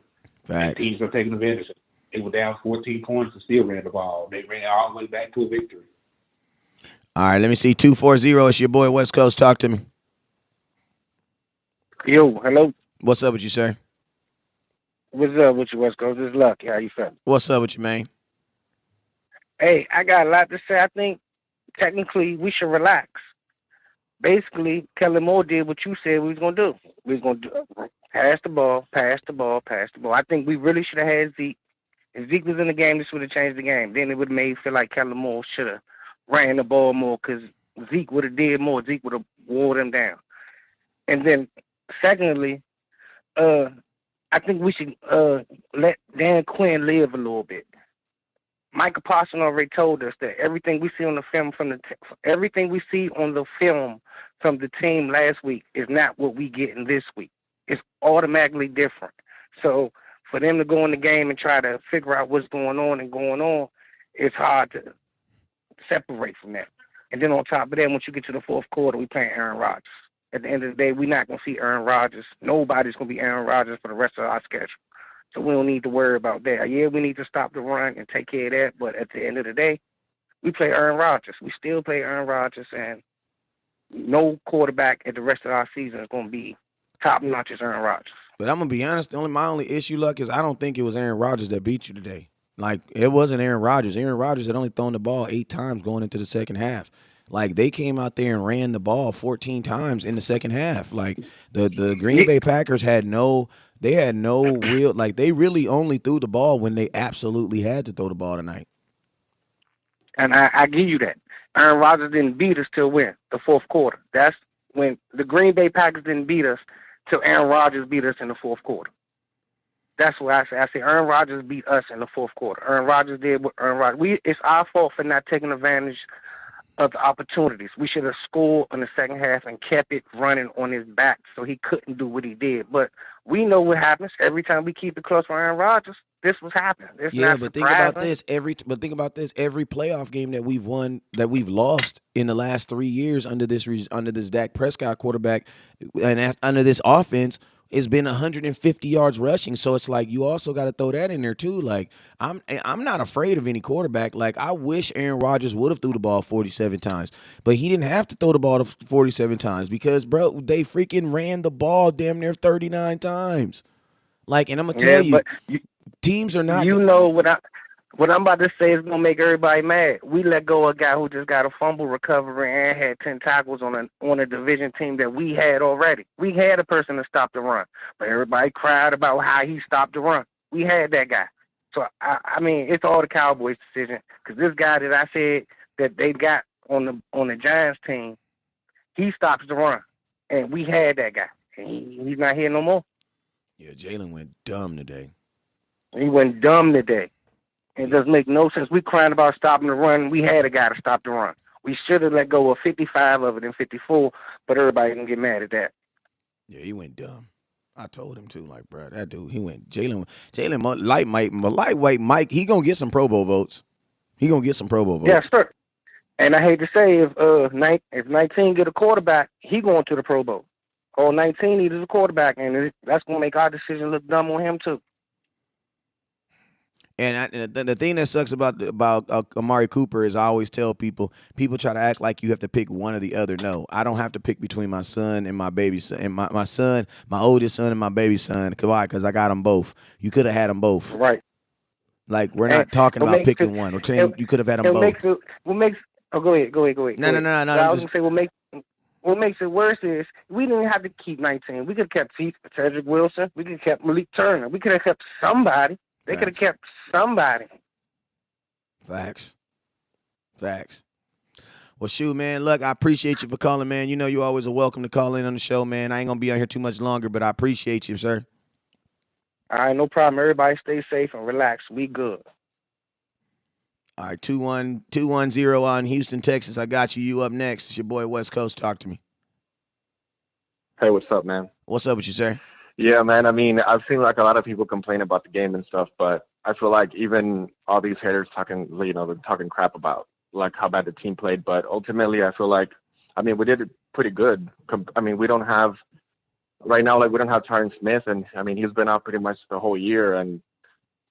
and Facts. teams are taking advantage. They were down 14 points and still ran the ball. They ran all the way back to a victory. All right, let me see. 240. It's your boy West Coast. Talk to me. Yo, hello. What's up with you, sir? What's up with you, West Coast? This is Lucky. How you feeling? What's up with you, man? Hey, I got a lot to say. I think technically we should relax. Basically, Kellen Moore did what you said we was gonna do. We was gonna pass the ball, pass the ball, pass the ball. I think we really should have had Zeke. If Zeke was in the game, this would have changed the game. Then it would have made feel like Kellen Moore should have ran the ball more because Zeke would have did more. Zeke would have wore them down. And then, secondly, uh, I think we should let Dan Quinn live a little bit. Michael Parson already told us that everything we see on the film everything we see on the film from the team last week is not what we get in this week. It's automatically different. So for them to go in the game and try to figure out what's going on, it's hard to separate from that. And then on top of that, once you get to the fourth quarter, we playing Aaron Rodgers. At the end of the day, we're not gonna see Aaron Rodgers. Nobody's gonna be Aaron Rodgers for the rest of our schedule. So we don't need to worry about that. Yeah, we need to stop the run and take care of that. But at the end of the day, we play Aaron Rodgers. We still play Aaron Rodgers, and no quarterback at the rest of our season is going to be top notch as Aaron Rodgers. But I'm gonna be honest. My only issue, Luck, is I don't think it was Aaron Rodgers that beat you today. Like it wasn't Aaron Rodgers. Aaron Rodgers had only thrown the ball 8 times going into the second half. Like they came out there and ran the ball 14 times in the second half. Like the Green Yeah, Bay Packers had no real, like they really only threw the ball when they absolutely had to throw the ball tonight. and I give you that. Aaron Rodgers didn't beat us till when? The fourth quarter. That's when the Green Bay Packers didn't beat us till Aaron Rodgers beat us in the fourth quarter. That's what I say. I say Aaron Rodgers beat us in the fourth quarter. Aaron Rodgers did what Aaron Rodgers. It's our fault for not taking advantage of the opportunities. We should have scored in the second half and kept it running on his back so he couldn't do what he did. But we know what happens every time we keep it close for Aaron Rodgers. This was happening. It's Yeah, not but think about surprising. this. Every playoff game that we've won, that we've lost in the last 3 years under this Dak Prescott quarterback, and under this offense, it's been 150 yards rushing. So it's like you also got to throw that in there too. Like I'm not afraid of any quarterback. Like I wish Aaron Rodgers would have threw the ball 47 times, but he didn't have to throw the ball 47 times because bro, they freaking ran the ball damn near 39 times. Like, and I'm gonna tell Yeah, you, but you, teams are not. you know what I'm about to say is gonna make everybody mad. We let go of a guy who just got a fumble recovery and had 10 tackles on a division team that we had already. We had a person to stop the run, but everybody cried about how he stopped the run. We had that guy. So I mean, it's all the Cowboys' decision because this guy that I said that they got on the Giants team, he stops the run, and we had that guy. And he's not here no more. Yeah, Jalen went dumb today. He went dumb today. It Yeah, doesn't make no sense. We crying about stopping the run. We had a guy to stop the run. We should have let go of 55 of it in 54, but everybody gonna get mad at that. yeah, he went dumb. I told him to, like, bro, that dude, he went lightweight Mike. He gonna get some Pro Bowl votes. He gonna get some Pro Bowl Yes, votes. sir. And I hate to say if 19 get a quarterback, he going to the Pro Bowl. Or 19 needs a quarterback, and that's gonna make our decision look dumb on him too. And the thing that sucks about Amari Cooper is I always tell people try to act like you have to pick one or the other. No, I don't have to pick between my son and my baby son, and my son, my oldest son and my baby son. Why? Because I got them both. You could have had them both. Right. Like we're And not talking what about makes it picking one. We're it, saying you could have had them it makes both. it what makes oh go ahead, go ahead, go ahead, No, go no, ahead. no, no. I I'm was just gonna say what makes it worse is we didn't have to keep 19. We could have kept Cedric Wilson. We could have kept Malik Turner. We could have kept somebody. They could have facts, kept somebody. facts. Facts. Well, shoot, man. Look, I appreciate you for calling, man. You know you always are welcome to call in on the show, man. I ain't gonna be out here too much longer, but I appreciate you, sir. All right, no problem. Everybody stay safe and relax. We good. All right, 21210 on Houston, Texas. I got you. You up next. It's your boy West Coast. Talk to me. Hey, what's up, man? What's up with you, sir? Yeah, man. I mean, I've seen like a lot of people complain about the game and stuff, but I feel like even all these haters talking, they're talking crap about like how bad the team played. But ultimately, I feel like, I mean, we did it pretty good. I mean, we don't have right now, like we don't have Tyron Smith, and I mean, he's been out pretty much the whole year. And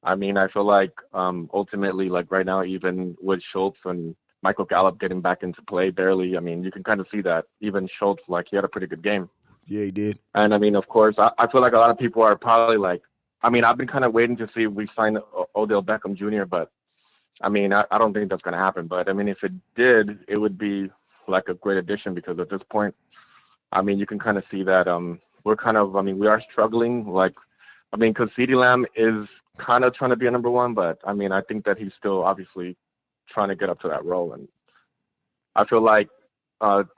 I mean, I feel like ultimately, like right now, even with Schultz and Michael Gallup getting back into play barely, I mean, you can kind of see that even Schultz, like he had a pretty good game. Yeah, he did. And I mean, of course, I feel like a lot of people are probably like, I mean, I've been kind of waiting to see if we sign Odell Beckham Jr., but I mean, I don't think that's going to happen. But I mean, if it did, it would be like a great addition because at this point, I mean, you can kind of see that we're kind of, I mean, we are struggling. Like, I mean, because CeeDee Lamb is kind of trying to be a number one, but I mean, I think that he's still obviously trying to get up to that role. And I feel like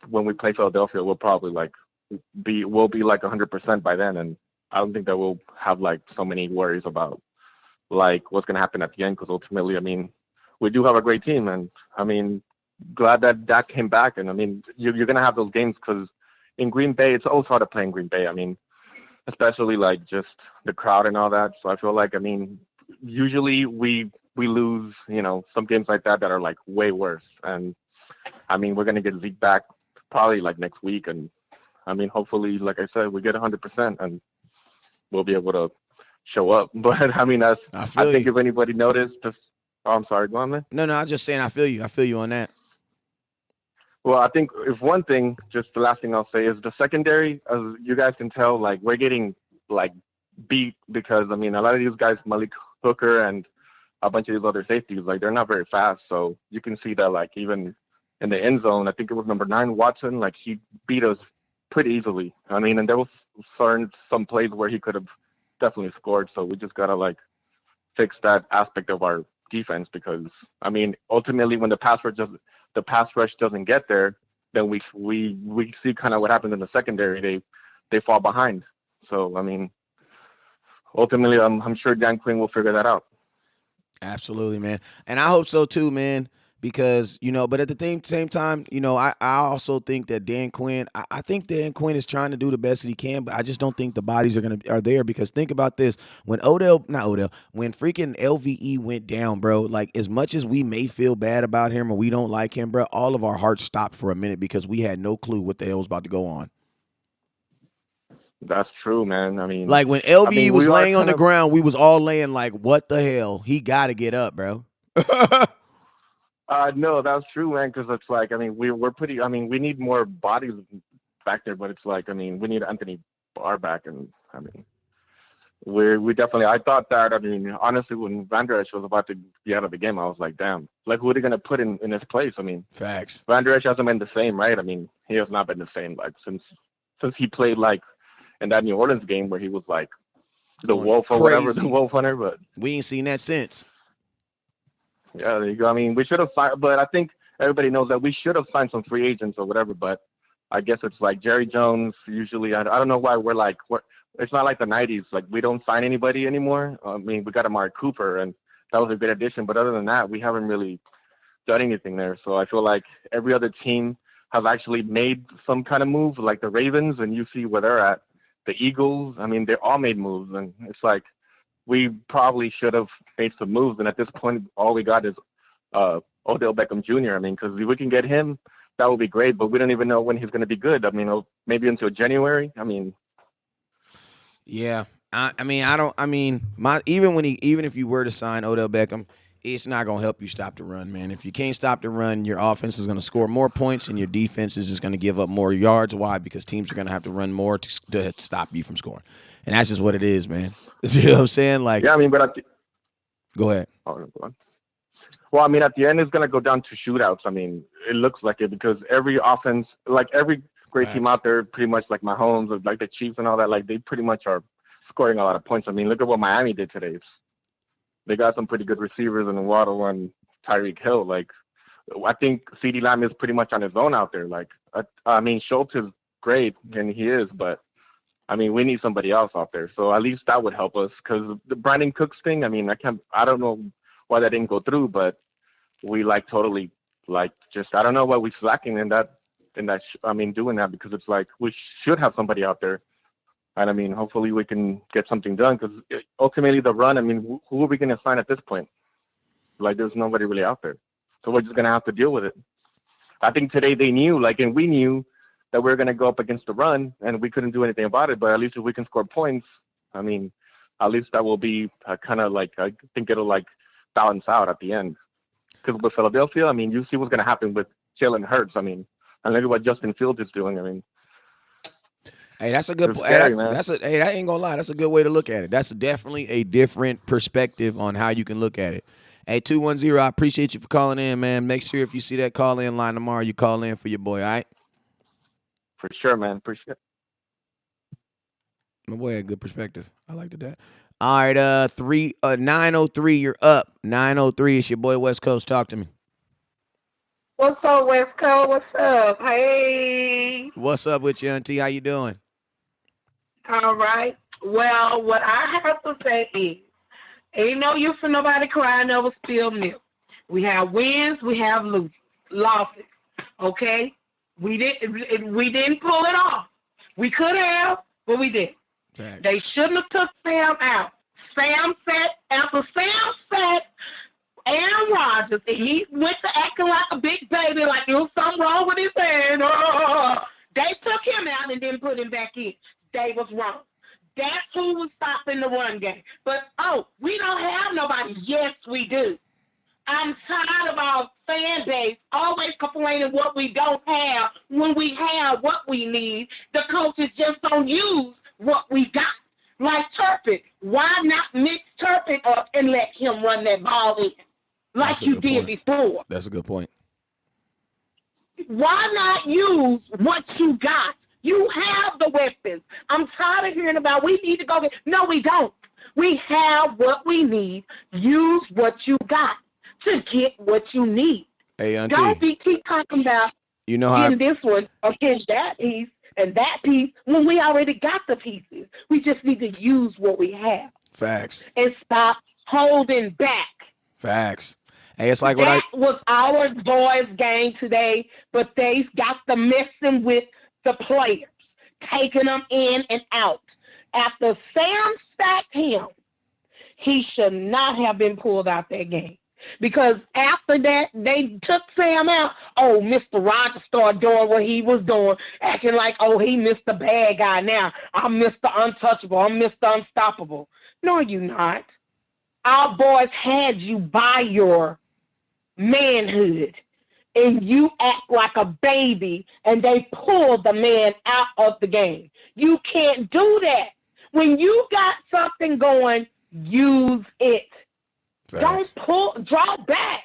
when we play Philadelphia, we'll probably like we'll be like 100% by then, and I don't think that we'll have like so many worries about like what's gonna happen at the end because ultimately, I mean, we do have a great team, and I mean, glad that Dak came back, and I mean, you're gonna have those games because in Green Bay, it's always hard to play in Green Bay. I mean, especially like just the crowd and all that. So I feel like, I mean, usually we lose, some games like that are like way worse, and I mean, we're gonna get Zeke back probably like next week, and I mean, hopefully, like I said, we get 100% and we'll be able to show up. But I mean, I I feel think you. if anybody noticed, just oh, I'm sorry, go on, man. No, I was just saying I feel you. I feel you on that. Well, I think if one thing, just the last thing I'll say is the secondary, as you guys can tell, like we're getting like beat because I mean, a lot of these guys, Malik Hooker and a bunch of these other safeties, like they're not very fast. So you can see that, like even in the end zone, I think it was number 9 Watson, like he beat us pretty easily. I mean, and there was some plays where he could have definitely scored. So we just gotta like fix that aspect of our defense because I mean, ultimately, when the pass rush doesn't get there, then we see kind of what happens in the secondary. They fall behind. So I mean, ultimately, I'm sure Dan Quinn will figure that out. Absolutely, man. And I hope so too, man. Because, but at the same time, I also think that Dan Quinn, I think Dan Quinn is trying to do the best that he can, but I just don't think the bodies are there because think about this. When when freaking LVE went down, bro, like as much as we may feel bad about him or we don't like him, bro, all of our hearts stopped for a minute because we had no clue what the hell was about to go on. That's true, man. I mean, Like when LVE was we are laying on kind the of. ground, we was all laying like, what the hell? He got to get up, bro. No, that's true, man. Because it's like, I mean, we're pretty. I mean, we need more bodies back there, but it's like, I mean, we need Anthony Barr back, and I mean, we definitely. I thought that. I mean, honestly, when Van Der Esch was about to be out of the game, I was like, damn, like who are they gonna put in his place? I mean, Facts. Van Der Esch hasn't been the same, right? I mean, he has not been the same like since he played like in that New Orleans game where he was like the Going wolf or whatever, the crazy. wolf hunter, but. We ain't seen that since. Yeah, there you go. I mean, we should have signed, but I think everybody knows that we should have signed some free agents or whatever. But I guess it's like Jerry Jones. Usually, I don't know why it's not like the '90s. Like we don't sign anybody anymore. I mean, we got Amari Cooper, and that was a good addition. But other than that, we haven't really done anything there. So I feel like every other team has actually made some kind of move, like the Ravens, and you see where they're at. The Eagles. I mean, they all made moves, and it's like we probably should have made some moves. And at this point, all we got is Odell Beckham Jr. I mean, because if we can get him, that would be great. But we don't even know when he's going to be good. I mean, maybe until January. I mean, Yeah. I mean, even if you were to sign Odell Beckham, it's not gonna help you stop the run, man. If you can't stop the run, your offense is gonna score more points and your defense is just gonna give up more yards. Why? Because teams are gonna have to run more to stop you from scoring. And that's just what it is, man. You know what I'm saying? Like, yeah, I mean, but go ahead. oh, go on. Well, I mean, at the end, it's going to go down to shootouts. I mean, it looks like it because every offense, like every great team Facts. out there, pretty much like Mahomes, or like the Chiefs and all that, like they pretty much are scoring a lot of points. I mean, look at what Miami did today. They got some pretty good receivers in Waddle and Tyreek Hill. Like I think CD Lamb is pretty much on his own out there. Like, I mean, Schultz is great, and he is, but I mean, we need somebody else out there. So at least that would help us. Because the Brandon Cooks thing, I mean, I don't know why that didn't go through, but we like totally like just I don't know why we slacking I mean, doing that because it's like we should have somebody out there. And I mean, hopefully we can get something done because ultimately the run. I mean, who are we going to sign at this point? Like, there's nobody really out there, so we're just going to have to deal with it. I think today they knew, like, and we knew that we are going to go up against the run, and we couldn't do anything about it. But at least if we can score points, I mean, at least that will be kind of like I think it'll like balance out at the end. Because with Philadelphia, I mean, you see what's going to happen with Jalen Hurts. I mean, and look at what Justin Fields is doing. I mean, Hey, that's a good. it's Hey, scary, man. hey, that ain't gonna lie. That's a good way to look at it. That's definitely a different perspective on how you can look at it. Hey, 210, I appreciate you for calling in, man. Make sure if you see that call in line tomorrow, you call in for your boy. All right. For sure, man. Appreciate it. My boy had good perspective. I liked that. All right, 903, you're up. 903, it's your boy West Coast. Talk to me. What's up, West Coast? What's up? Hey. What's up with you, Auntie? How you doing? All right. Well, what I have to say is, ain't no use for nobody crying over spilled milk. We have wins, we have losses. Okay? We didn't pull it off. We could have, but we didn't. Right. They shouldn't have took Sam out. After Sam sat Aaron Rodgers, and he went to acting like a big baby, like there was something wrong with his hand. They took him out and didn't put him back in. They was wrong. That's who was stopping the run game. But, we don't have nobody. Yes, we do. I'm tired of our fan base always complaining what we don't have when we have what we need. The coaches just don't use what we got. Like Turpin. Why not mix Turpin up and let him run that ball in? Like you did before. That's a good point. Why not use what you got? You have the weapons. I'm tired of hearing about we need to go get. No, we don't. We have what we need. Use what you got to get what you need. Hey, Auntie. Don't keep talking about getting this one against that piece and that piece when we already got the pieces. We just need to use what we have. Facts. And stop holding back. Facts. Hey, it's like that was our boys' game today, but they got the messing with the players, taking them in and out. After Sam sacked him, he should not have been pulled out that game. Because after that, they took Sam out. Oh, Mr. Rogers started doing what he was doing, acting like, he missed the bad guy now. I'm Mr. Untouchable. I'm Mr. Unstoppable. No, you're not. Our boys had you by your manhood, and you act like a baby, and they pulled the man out of the game. You can't do that. When you got something going, use it. Facts. Don't draw back.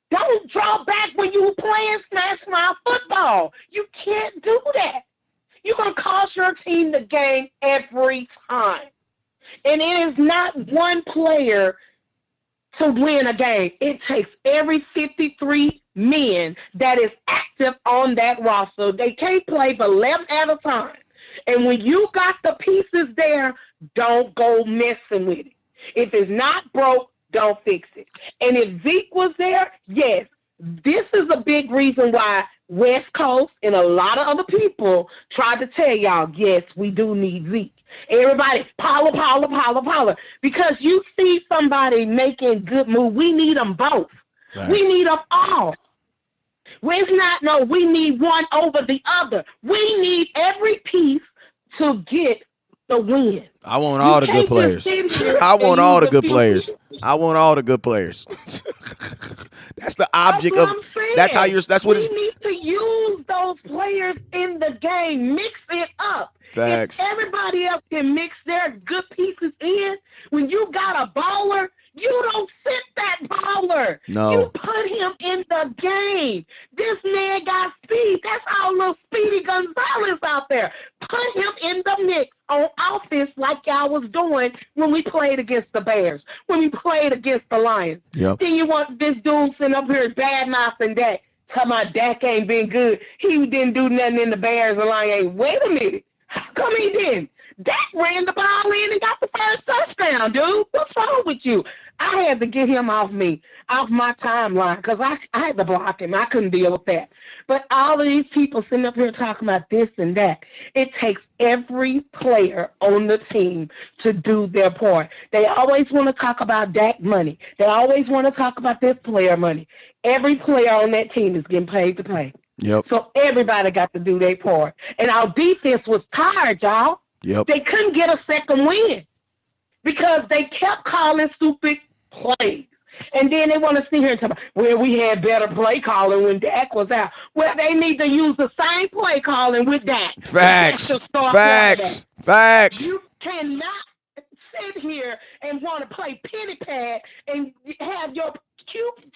Don't draw back when you playing smash mouth football. You can't do that. You're going to cost your team the game every time. And it is not one player to win a game. It takes every 53 men that is active on that roster. They can't play but 11 at a time. And when you got the pieces there, don't go messing with it. If it's not broke, don't fix it. And if Zeke was there, yes, this is a big reason why West Coast and a lot of other people tried to tell y'all, yes, we do need Zeke. Everybody, Paula. Because you see somebody making good move, we need them both. Thanks. We need them all. It's not, we need one over the other. We need every piece to get the win. I want all the good players. I want all the good players. I want all the good players. That's the object of. That's how you're. That's what we need to use those players in the game. Mix it up. Facts. If everybody else can mix their good pieces in, when you got a baller, you don't sit that baller. No. You put him in the game. This man got speed. That's our little Speedy Gonzalez out there. Put him in the mix on offense like y'all was doing when we played against the Bears, when we played against the Lions. Yep. Then you want this dude sitting up here bad mouthing Dak. Talking about Dak ain't been good. He didn't do nothing in the Bears and Lions. Wait a minute. How come he didn't? Dak ran the ball in and got the first touchdown, dude. What's wrong with you? I had to get him off me, off my timeline, because I had to block him. I couldn't deal with that. But all of these people sitting up here talking about this and that, it takes every player on the team to do their part. They always want to talk about Dak money. They always want to talk about this player money. Every player on that team is getting paid to play. Yep. So everybody got to do their part. And our defense was tired, y'all. Yep. They couldn't get a second win because they kept calling stupid plays. And then they want to sit here and talk about, well, we had better play calling when Dak was out. Well, they need to use the same play calling with Dak. Facts. Facts. You cannot sit here and want to play penny pad and have your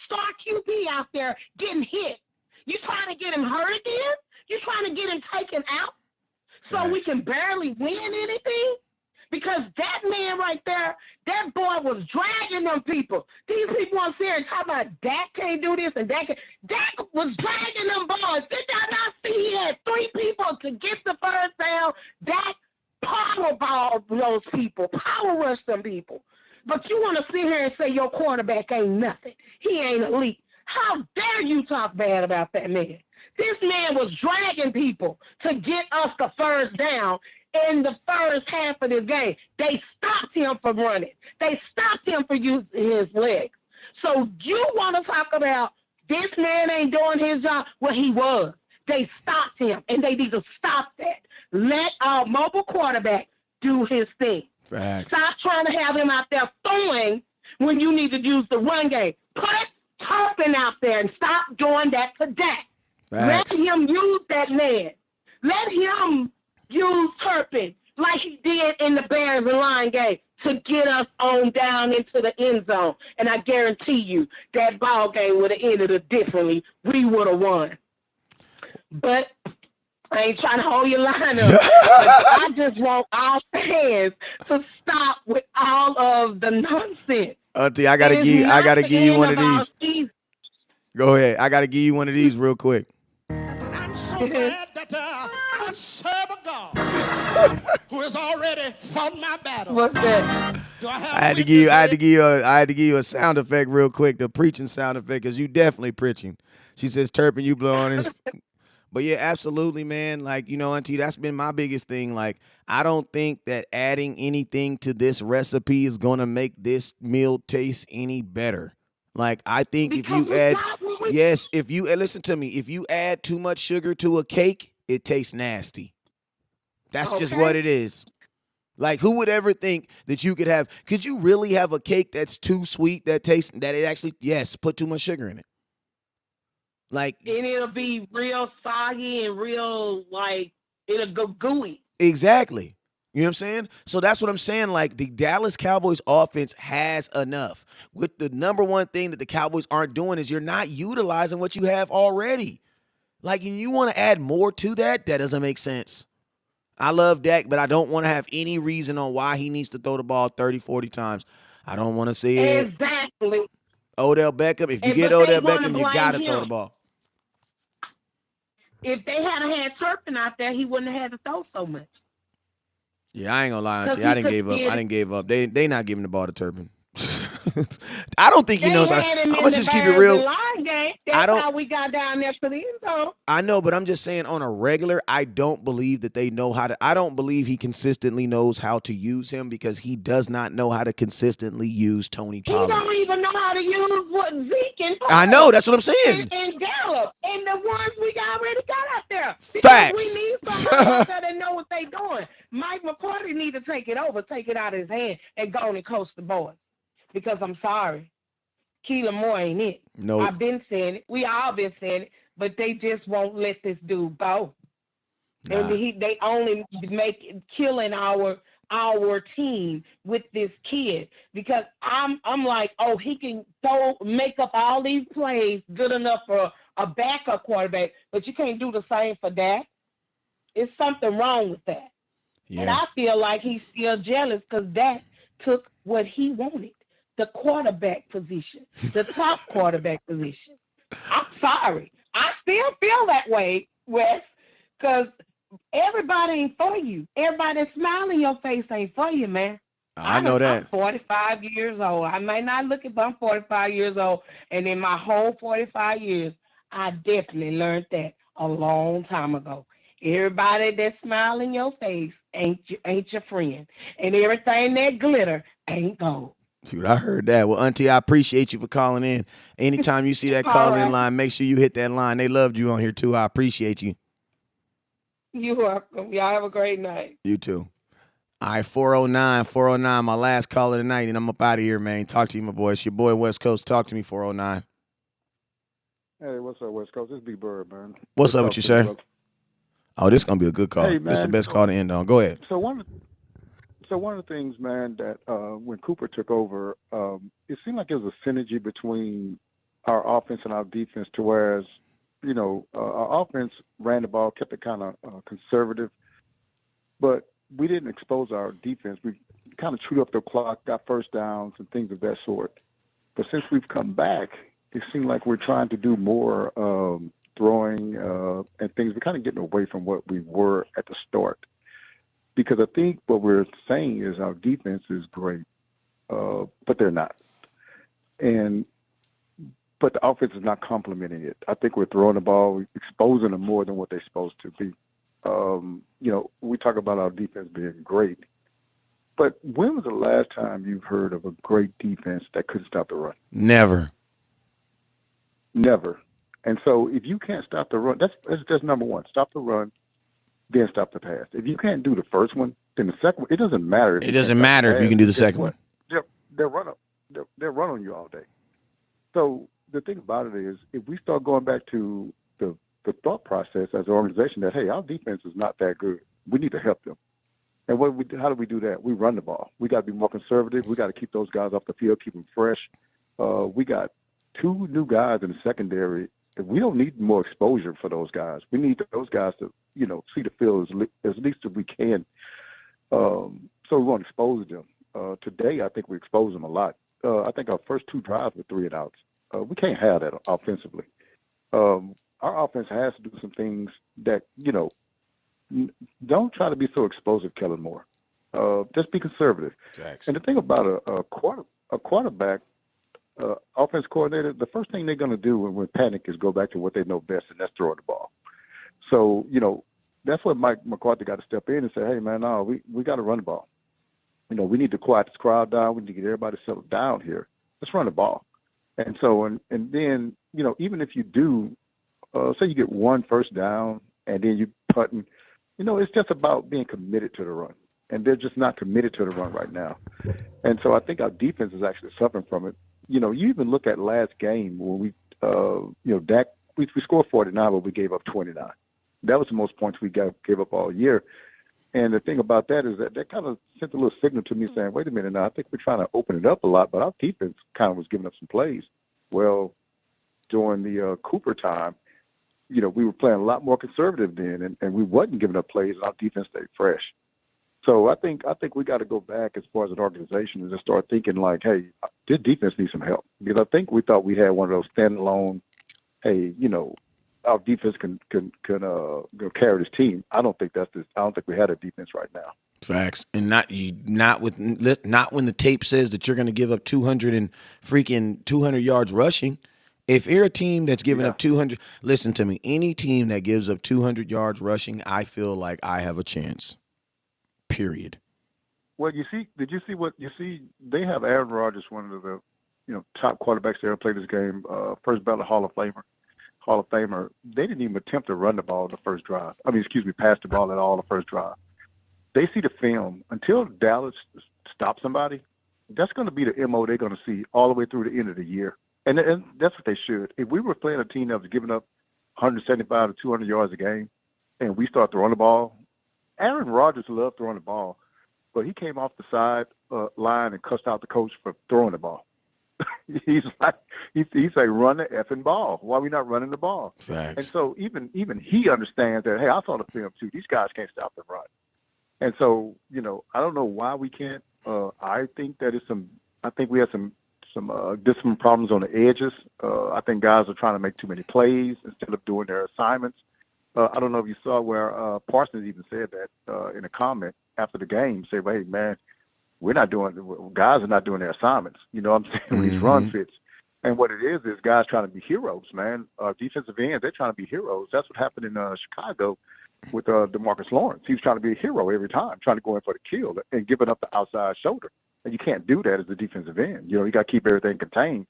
star QB out there getting hit. You trying to get him hurt again? You trying to get him taken out so we can barely win anything? Because that man right there, that boy was dragging them people. These people on here and talking about Dak can't do this and Dak was dragging them boys. Did y'all not see he had 3 people to get the first down? Dak powerballed those people, power rushed them people. But you want to sit here and say your quarterback ain't nothing. He ain't elite. How dare you talk bad about that man? This man was dragging people to get us the first down in the first half of this game. They stopped him from running. They stopped him from using his legs. So you want to talk about this man ain't doing his job? Well, he was. They stopped him, and they need to stop that. Let our mobile quarterback do his thing. Facts. Stop trying to have him out there throwing when you need to use the run game. Put Turpin out there and stop doing that to Dak. Facts. Let him use that man. Let him use Turpin like he did in the Bears and Lion game to get us on down into the end zone. And I guarantee you that ball game would have ended differently. We would have won. But I ain't trying to hold your line up. But I just want our fans to stop with all of the nonsense. Auntie, I gotta give you one of these. Go ahead. I gotta give you one of these real quick. I'm so glad that I serve a God who has already fought my battle. What's that? I had to give you a sound effect real quick, the preaching sound effect, because you definitely preaching. She says, Turpin, you blow on his. But yeah, absolutely, man. Like, Auntie, that's been my biggest thing. Like, I don't think that adding anything to this recipe is going to make this meal taste any better. Like, I think if you add, listen to me, if you add too much sugar to a cake, it tastes nasty. That's just what it is. Like, who would ever think that could you really have a cake that's too sweet that it actually, put too much sugar in it? Like, and it'll be real soggy and real, it'll go gooey. Exactly. You know what I'm saying? So that's what I'm saying. Like, the Dallas Cowboys offense has enough. With the number one thing that the Cowboys aren't doing is you're not utilizing what you have already. Like, and you want to add more to that? That doesn't make sense. I love Dak, but I don't want to have any reason on why he needs to throw the ball 30, 40 times. I don't want to see it. Exactly. Odell Beckham, if you get Odell Beckham, you got to throw the ball. If they had Turpin out there, he wouldn't have had to throw so much. Yeah, I ain't gonna lie to you. I didn't give up. They not giving the ball to Turpin. I don't think he knows how. I'm gonna just keep it real. That's how we got down there to the end zone. I know, but I'm just saying on a regular, I don't believe that they know how to. I don't believe he consistently knows how to use him because he does not know how to consistently use Tony Pollard. He don't even know how to use what Zeke and I know, that's what I'm saying. And Gallup and the ones we already got out there. Facts. We need somebody out there that know what they doing. Mike McCarthy need to take it over, take it out of his hand, and go on and coach the boys. Because I'm sorry, Keelan Moore ain't it. No, I've been saying it. We all been saying it, but they just won't let this dude go. Nah. And they only killing our team with this kid because I'm like, oh, he can make up all these plays good enough for a backup quarterback, but you can't do the same for Dak. It's something wrong with that. And Yeah. I feel like he's still jealous because Dak took what he wanted, the quarterback position, the top quarterback position. I'm sorry. I still feel that way, Wes, because everybody ain't for you. Everybody that smile in your face ain't for you, man. I know I'm that. 45 years old. I may not look it, but I'm 45 years old. And in my whole 45 years, I definitely learned that a long time ago. Everybody that smile in your face ain't your friend. And everything that glitter ain't gold. Shoot, I heard that. Well, Auntie, I appreciate you for calling in. Anytime you see that All call in right. line, make sure you hit that line. They loved you on here too. I appreciate you. You're welcome. Y'all have a great night. You too. All right, 409, my last caller tonight, and I'm up out of here, man. Talk to you, my boy. It's your boy West Coast. Talk to me, 409. Hey, what's up, West Coast? This is B Bird, man. What's Good up with talk you, to you, sir? brother. Oh, this is gonna be a good call. Hey, This is the man. best call to end on. Go ahead. So one of the things, man, that when Cooper took over, it seemed like there was a synergy between our offense and our defense. To whereas, our offense ran the ball, kept it kind of conservative, but we didn't expose our defense. We kind of chewed up the clock, got first downs and things of that sort. But since we've come back, it seemed like we're trying to do more throwing and things. We're kind of getting away from what we were at the start. Because I think what we're saying is our defense is great, but they're not. But the offense is not complementing it. I think we're throwing the ball, exposing them more than what they're supposed to be. We talk about our defense being great, but when was the last time you've heard of a great defense that couldn't stop the run? Never. Never. And so if you can't stop the run, that's number one. Stop the run, then stop the pass. If you can't do the first one, then the second one, it doesn't matter. It doesn't matter if you can do the second one. They'll run on you all day. So the thing about it is, if we start going back to the thought process as an organization that, hey, our defense is not that good, we need to help them. And how do we do that? We run the ball. We got to be more conservative. We got to keep those guys off the field, keep them fresh. We got 2 new guys in the secondary. We don't need more exposure for those guys. We need those guys to, see the field as least as we can. So we want to expose them. Today, I think we exposed them a lot. I think our first 2 drives were 3 and outs. We can't have that offensively. Our offense has to do some things that, don't try to be so explosive, Kellen Moore. Just be conservative. Facts. And the thing about a quarterback, offense coordinator, the first thing they're going to do when panic is go back to what they know best, and that's throwing the ball. So, that's what Mike McCarthy got to step in and say, hey, man, no, we got to run the ball. We need to quiet this crowd down. We need to get everybody settled down here. Let's run the ball. And so, and then, even if you do, say you get 1 first down and then you putting, it's just about being committed to the run. And they're just not committed to the run right now. And so I think our defense is actually suffering from it. You even look at last game when we, Dak, we scored 49, but we gave up 29. That was the most points we gave up all year. And the thing about that is that kind of sent a little signal to me saying, wait a minute now, I think we're trying to open it up a lot, but our defense kind of was giving up some plays. Well, during the Cooper time, we were playing a lot more conservative then, and we wasn't giving up plays, and our defense stayed fresh. So I think we got to go back as far as an organization and just start thinking like, hey, this defense needs some help. Because I think we thought we had one of those standalone, hey, our defense can carry this team. I don't think we had a defense right now. Facts. And not when the tape says that you're going to give up 200 yards rushing. If you're a team that's giving up 200, listen to me. Any team that gives up 200 yards rushing, I feel like I have a chance. Period. Well, did you see what you see? They have Aaron Rodgers, one of the top quarterbacks that ever played this game, first ballot Hall of Famer. They didn't even attempt to run the ball in the first drive. Pass the ball at all the first drive. They see the film. Until Dallas stops somebody, that's going to be the MO they're going to see all the way through the end of the year. And that's what they should. If we were playing a team that was giving up 175 to 200 yards a game, and we start throwing the ball, Aaron Rodgers loved throwing the ball, but he came off the side line and cussed out the coach for throwing the ball. he's like, run the effing ball. Why are we not running the ball? Facts. And so even he understands that, hey, I saw the film too. These guys can't stop the run. And so, I don't know why we can't. I think that it's some. I think we have some discipline problems on the edges. I think guys are trying to make too many plays instead of doing their assignments. I don't know if you saw where Parsons even said that in a comment after the game. Say, "Hey, man, guys are not doing their assignments." You know what I'm saying? With these run fits. And what it is guys trying to be heroes, man. Defensive ends, they're trying to be heroes. That's what happened in Chicago with DeMarcus Lawrence. He was trying to be a hero every time, trying to go in for the kill and giving up the outside shoulder. And you can't do that as a defensive end. You got to keep everything contained.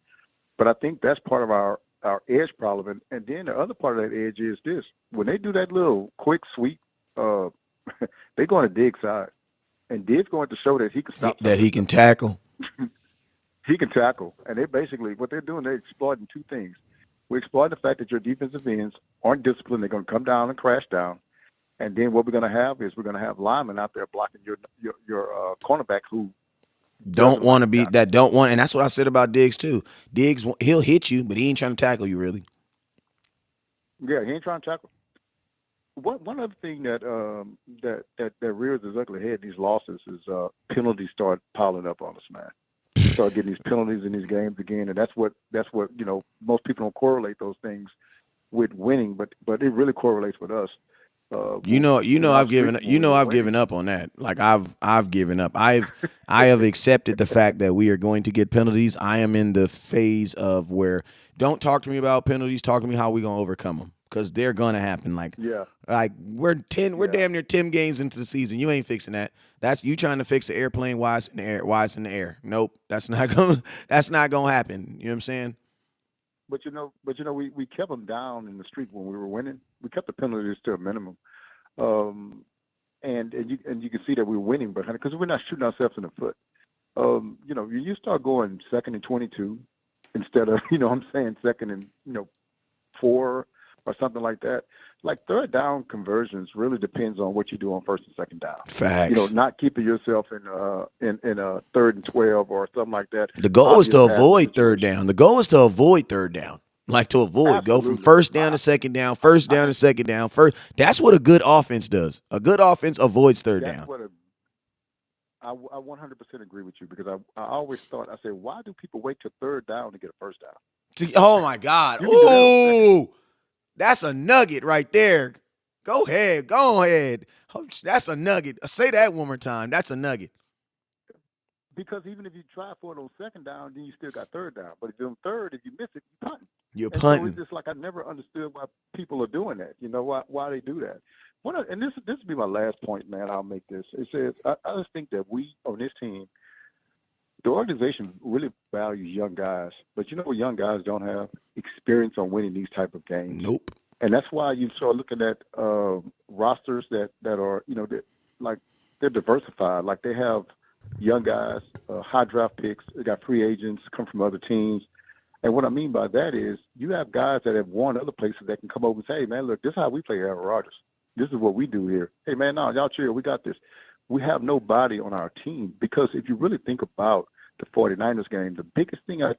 But I think that's part of our edge problem. And then the other part of that edge is this. When they do that little quick sweep, they go on a dig side. And Dig's going to show that he can stop. That he can tackle. He can tackle. And they basically, what they're doing, they're exploiting two things. We're exploiting the fact that your defensive ends aren't disciplined. They're going to come down and crash down. And then what we're going to have is we're going to have linemen out there blocking your cornerback who don't want to be that don't want, and that's what I said about Diggs too. Diggs, he'll hit you, but he ain't trying to tackle you really. Yeah, he ain't trying to tackle. One other thing that rears its ugly head in these losses is penalties start piling up on us, man. Start getting these penalties in these games again, and that's what most people don't correlate those things with winning, but it really correlates with us. I've given up on that. Like I've given up. I have accepted the fact that we are going to get penalties. I am in the phase of where don't talk to me about penalties. Talk to me how we gonna overcome them, because they're gonna happen. Like we're damn near 10 games into the season. You ain't fixing that. That's you trying to fix the airplane while it's in the air. While it's in the air. Nope, that's not gonna happen. You know what I'm saying? But we kept them down in the streak when we were winning. We kept the penalties to a minimum, and you can see that we were winning, but because we're not shooting ourselves in the foot. You start going 2nd and 22 instead of second and 4 or something like that. Like third down conversions really depends on what you do on first and second down. Facts. Not keeping yourself in a 3rd and 12 or something like that. The goal is to avoid third down. The goal is to avoid third down. Like to avoid. Absolutely. Go from first down to second down, first down to second down. First. That's what a good offense does. A good offense avoids third down. I 100% agree with you, because I always thought, I said, why do people wait till third down to get a first down? Oh my God. Ooh. That's a nugget right there. Go ahead. That's a nugget. Say that one more time. That's a nugget. Because even if you try for it on second down, then you still got third down. But if you're on third, if you miss it, you're punting. You're punting. So it's just like I never understood why people are doing that. Why they do that. And this will be my last point, man. I'll make this. It says I just think that we on this team, the organization really values young guys. But you know what young guys don't have? Experience on winning these type of games. Nope. And that's why you start looking at rosters that are they're diversified. Like they have young guys, high draft picks. They got free agents come from other teams. And what I mean by that is you have guys that have won other places that can come over and say, hey, man, look, this is how we play Aaron Rodgers. This is what we do here. Hey, man, no, y'all chill. We got this. We have nobody on our team, because if you really think about the 49ers game, the biggest thing I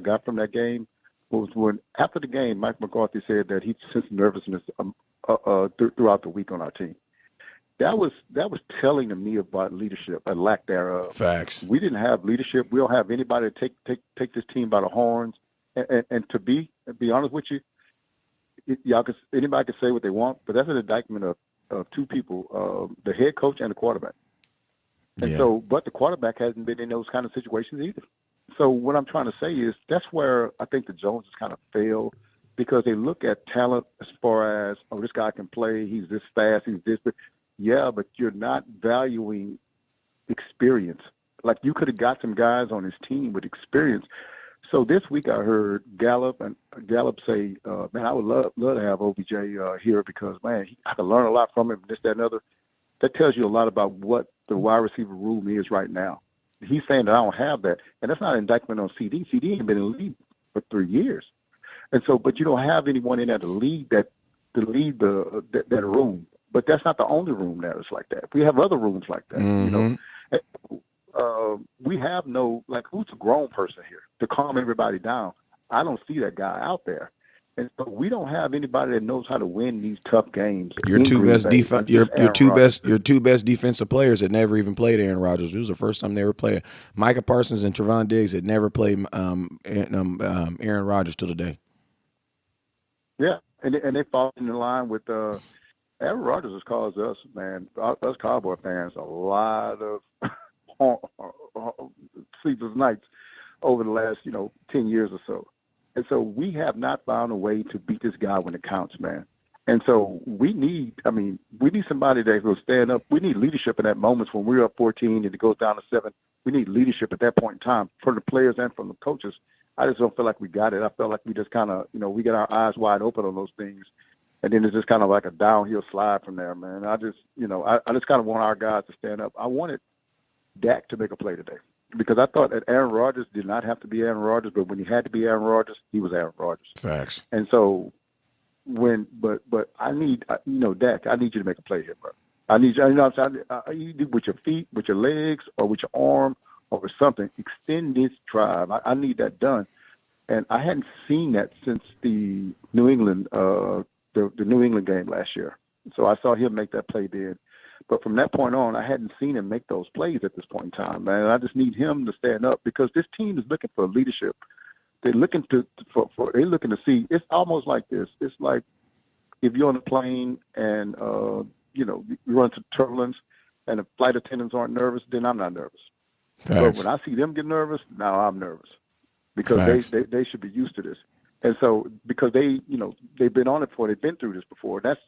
got from that game was when after the game, Mike McCarthy said that he sensed nervousness throughout the week on our team. That was telling to me about leadership, a lack thereof. Facts. We didn't have leadership. We don't have anybody to take this team by the horns. And to be honest with you, anybody can say what they want, but that's an indictment of two people, the head coach and the quarterback. And but the quarterback hasn't been in those kind of situations either. So what I'm trying to say is that's where I think the Joneses kind of fail, because they look at talent as far as, this guy can play, he's this fast, he's this. Yeah, but you're not valuing experience. Like you could have got some guys on his team with experience. So this week I heard Gallup say, man, I would love to have OBJ here, because, man, I can learn a lot from him, this, that, and other. That tells you a lot about what the wide receiver room is right now. He's saying that I don't have that. And that's not an indictment on CD. CD ain't been in the league for 3 years. And so, but you don't have anyone in there to lead that room. But that's not the only room that is like that. We have other rooms like that. Mm-hmm. We have who's a grown person here to calm everybody down? I don't see that guy out there. And so we don't have anybody that knows how to win these tough games Your in two Green best Bay. defense, It's just Aaron Rodgers. your two best defensive players had never even played Aaron Rodgers. It was the first time they were playing. Micah Parsons and Trevon Diggs had never played Aaron Rodgers till today. Yeah, and they fall in line with Aaron Rodgers has caused us, man, us Cowboy fans, a lot of sleepless nights over the last 10 years or so. And so we have not found a way to beat this guy when it counts, man. And so we need somebody that will stand up. We need leadership in that moments when we're up 14 and it goes down to 7. We need leadership at that point in time from the players and from the coaches. I just don't feel like we got it. I felt like we just kind of, we got our eyes wide open on those things. And then it's just kind of like a downhill slide from there, man. I just kind of want our guys to stand up. I wanted Dak to make a play today because I thought that Aaron Rodgers did not have to be Aaron Rodgers, but when he had to be Aaron Rodgers, he was Aaron Rodgers. Facts. And so but I need, Dak, I need you to make a play here, bro. I need you, you do with your feet, with your legs, or with your arm, or with something. Extend this drive. I need that done. And I hadn't seen that since the New England, the New England game last year. So I saw him make that play then. But from that point on, I hadn't seen him make those plays at this point in time, man. And I just need him to stand up because this team is looking for leadership. They're looking they're looking to see. It's almost like this. It's like if you're on a plane and you run into turbulence and the flight attendants aren't nervous, then I'm not nervous. Facts. But when I see them get nervous, now I'm nervous because they should be used to this. And so because they've been on it before, they've been through this before. That's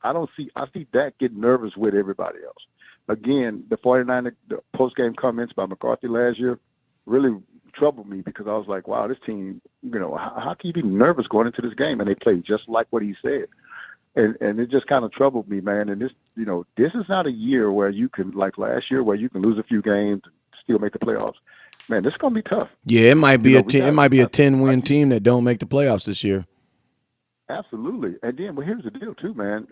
I see Dak getting nervous with everybody else. Again, the 49er the post game comments by McCarthy last year really troubled me because I was like, wow, this team, how can you be nervous going into this game? And they played just like what he said. And it just kind of troubled me, man. And this, this is not a year where you can, like last year, where you can lose a few games and still make the playoffs. Man, this is gonna be tough. Yeah, it might be a 10-win team that don't make the playoffs this year. Absolutely. And then, well, here's the deal too, man.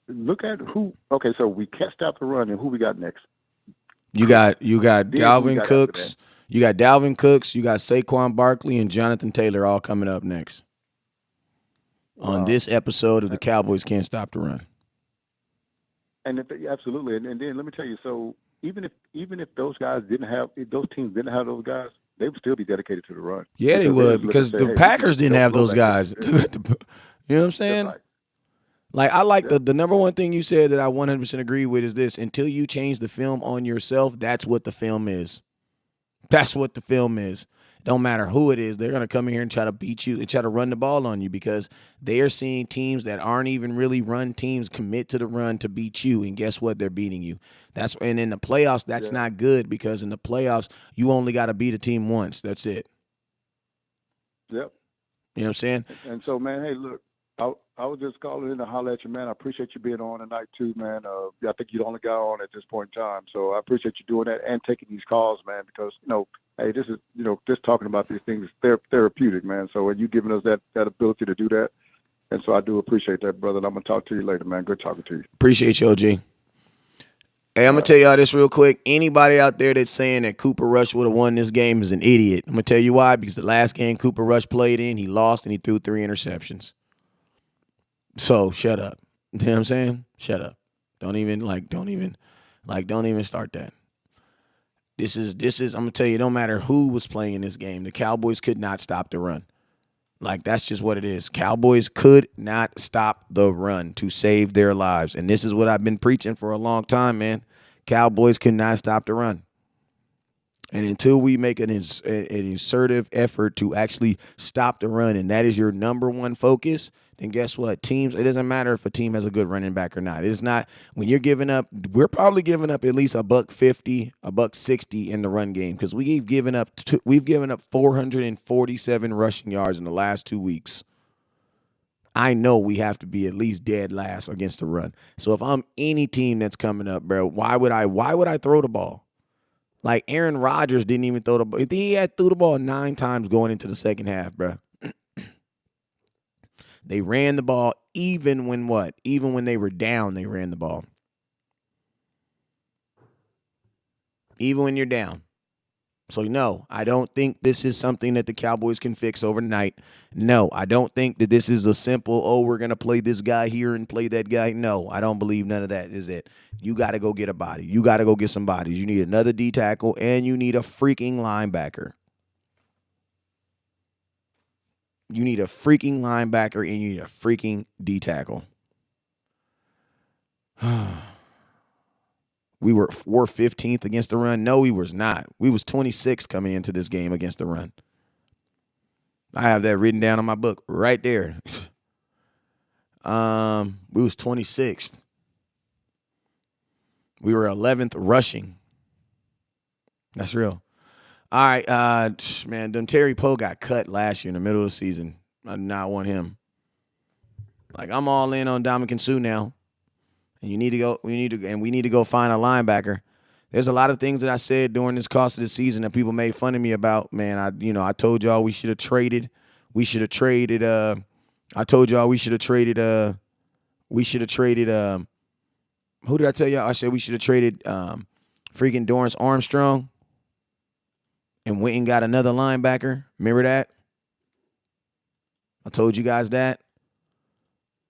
Look at who. Okay, so we can't stop the run, and who we got next? You got Dalvin Cooks. You got Dalvin Cooks. You got Saquon Barkley and Jonathan Taylor all coming up next on this episode of the Cowboys Can't Stop the Run. And absolutely. And then let me tell you. So even if those guys if those teams didn't have those guys, they would still be dedicated to the run. Yeah, they would because the Packers didn't have those guys. You know what I'm saying? Right. Like I like the number one thing you said that I 100% agree with is this: until you change the film on yourself, that's what the film is. That's what the film is. Don't matter who it is, they're gonna come in here and try to beat you and try to run the ball on you because they are seeing teams that aren't even really run teams commit to the run to beat you, and guess what? They're beating you. And in the playoffs, that's not good because in the playoffs, you only got to beat a team once. That's it. Yep. You know what I'm saying? And so, man, hey, look, I was just calling in to holler at you, man. I appreciate you being on tonight too, man. I think you're the only guy on at this point in time, so I appreciate you doing that and taking these calls, man. Because hey, this is just talking about these things is therapeutic, man. So and you giving us that ability to do that, and so I do appreciate that, brother. And I'm gonna talk to you later, man. Good talking to you. Appreciate you, OG. Hey, I'm going to tell y'all this real quick. Anybody out there that's saying that Cooper Rush would have won this game is an idiot. I'm going to tell you why. Because the last game Cooper Rush played in, he lost and he threw 3 interceptions. So, shut up. You know what I'm saying? Shut up. Don't even start that. This is, I'm going to tell you, it don't matter who was playing in this game. The Cowboys could not stop the run. Like, that's just what it is. Cowboys could not stop the run to save their lives. And this is what I've been preaching for a long time, man. Cowboys could not stop the run. And until we make an assertive effort to actually stop the run, and that is your number one focus, then guess what? Teams, it doesn't matter if a team has a good running back or not. It's not, when you're giving up, we're probably giving up at least $150, $160 in the run game because we've given up 447 rushing yards in the last 2 weeks. I know we have to be at least dead last against the run. So if I'm any team that's coming up, bro, why would I throw the ball? Like Aaron Rodgers didn't even throw the ball. He had threw the ball 9 times going into the second half, bro. They ran the ball even when what? Even when they were down, they ran the ball. Even when you're down. So, no, I don't think this is something that the Cowboys can fix overnight. No, I don't think that this is a simple, oh, we're going to play this guy here and play that guy. No, I don't believe none of that is it. You got to go get a body. You got to go get some bodies. You need another D tackle, and you need a freaking linebacker. You need a freaking linebacker, and you need a freaking D tackle. We're 15th against the run. No, we was not. We was 26th coming into this game against the run. I have that written down on my book right there. We was 26th. We were 11th rushing. That's real. All right, man, Terry Poe got cut last year in the middle of the season. I do not want him. Like, I'm all in on Ndamukong Suh now. And we need to go find a linebacker. There's a lot of things that I said during this course of the season that people made fun of me about. Man, I told y'all we should have traded. I told y'all we should have traded. Who did I tell y'all? I said we should have traded freaking Dorrance Armstrong and went and got another linebacker. Remember that? I told you guys that.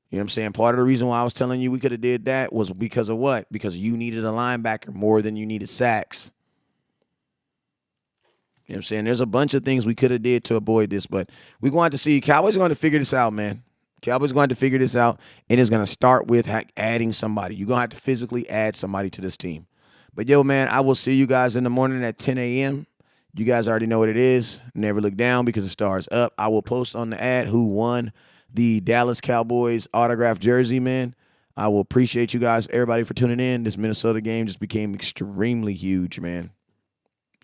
You know what I'm saying? Part of the reason why I was telling you we could have did that was because of what? Because you needed a linebacker more than you needed sacks. You know what I'm saying? There's a bunch of things we could have did to avoid this, but we're going to see. Cowboys are going to figure this out, man. Cowboys are going to figure this out, and it's going to start with adding somebody. You're going to have to physically add somebody to this team. But, yo, man, I will see you guys in the morning at 10 a.m. You guys already know what it is. Never look down because the star is up. I will post on the ad who won the Dallas Cowboys autographed jersey, man. I will appreciate you guys, everybody, for tuning in. This Minnesota game just became extremely huge, man.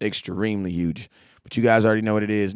Extremely huge. But you guys already know what it is.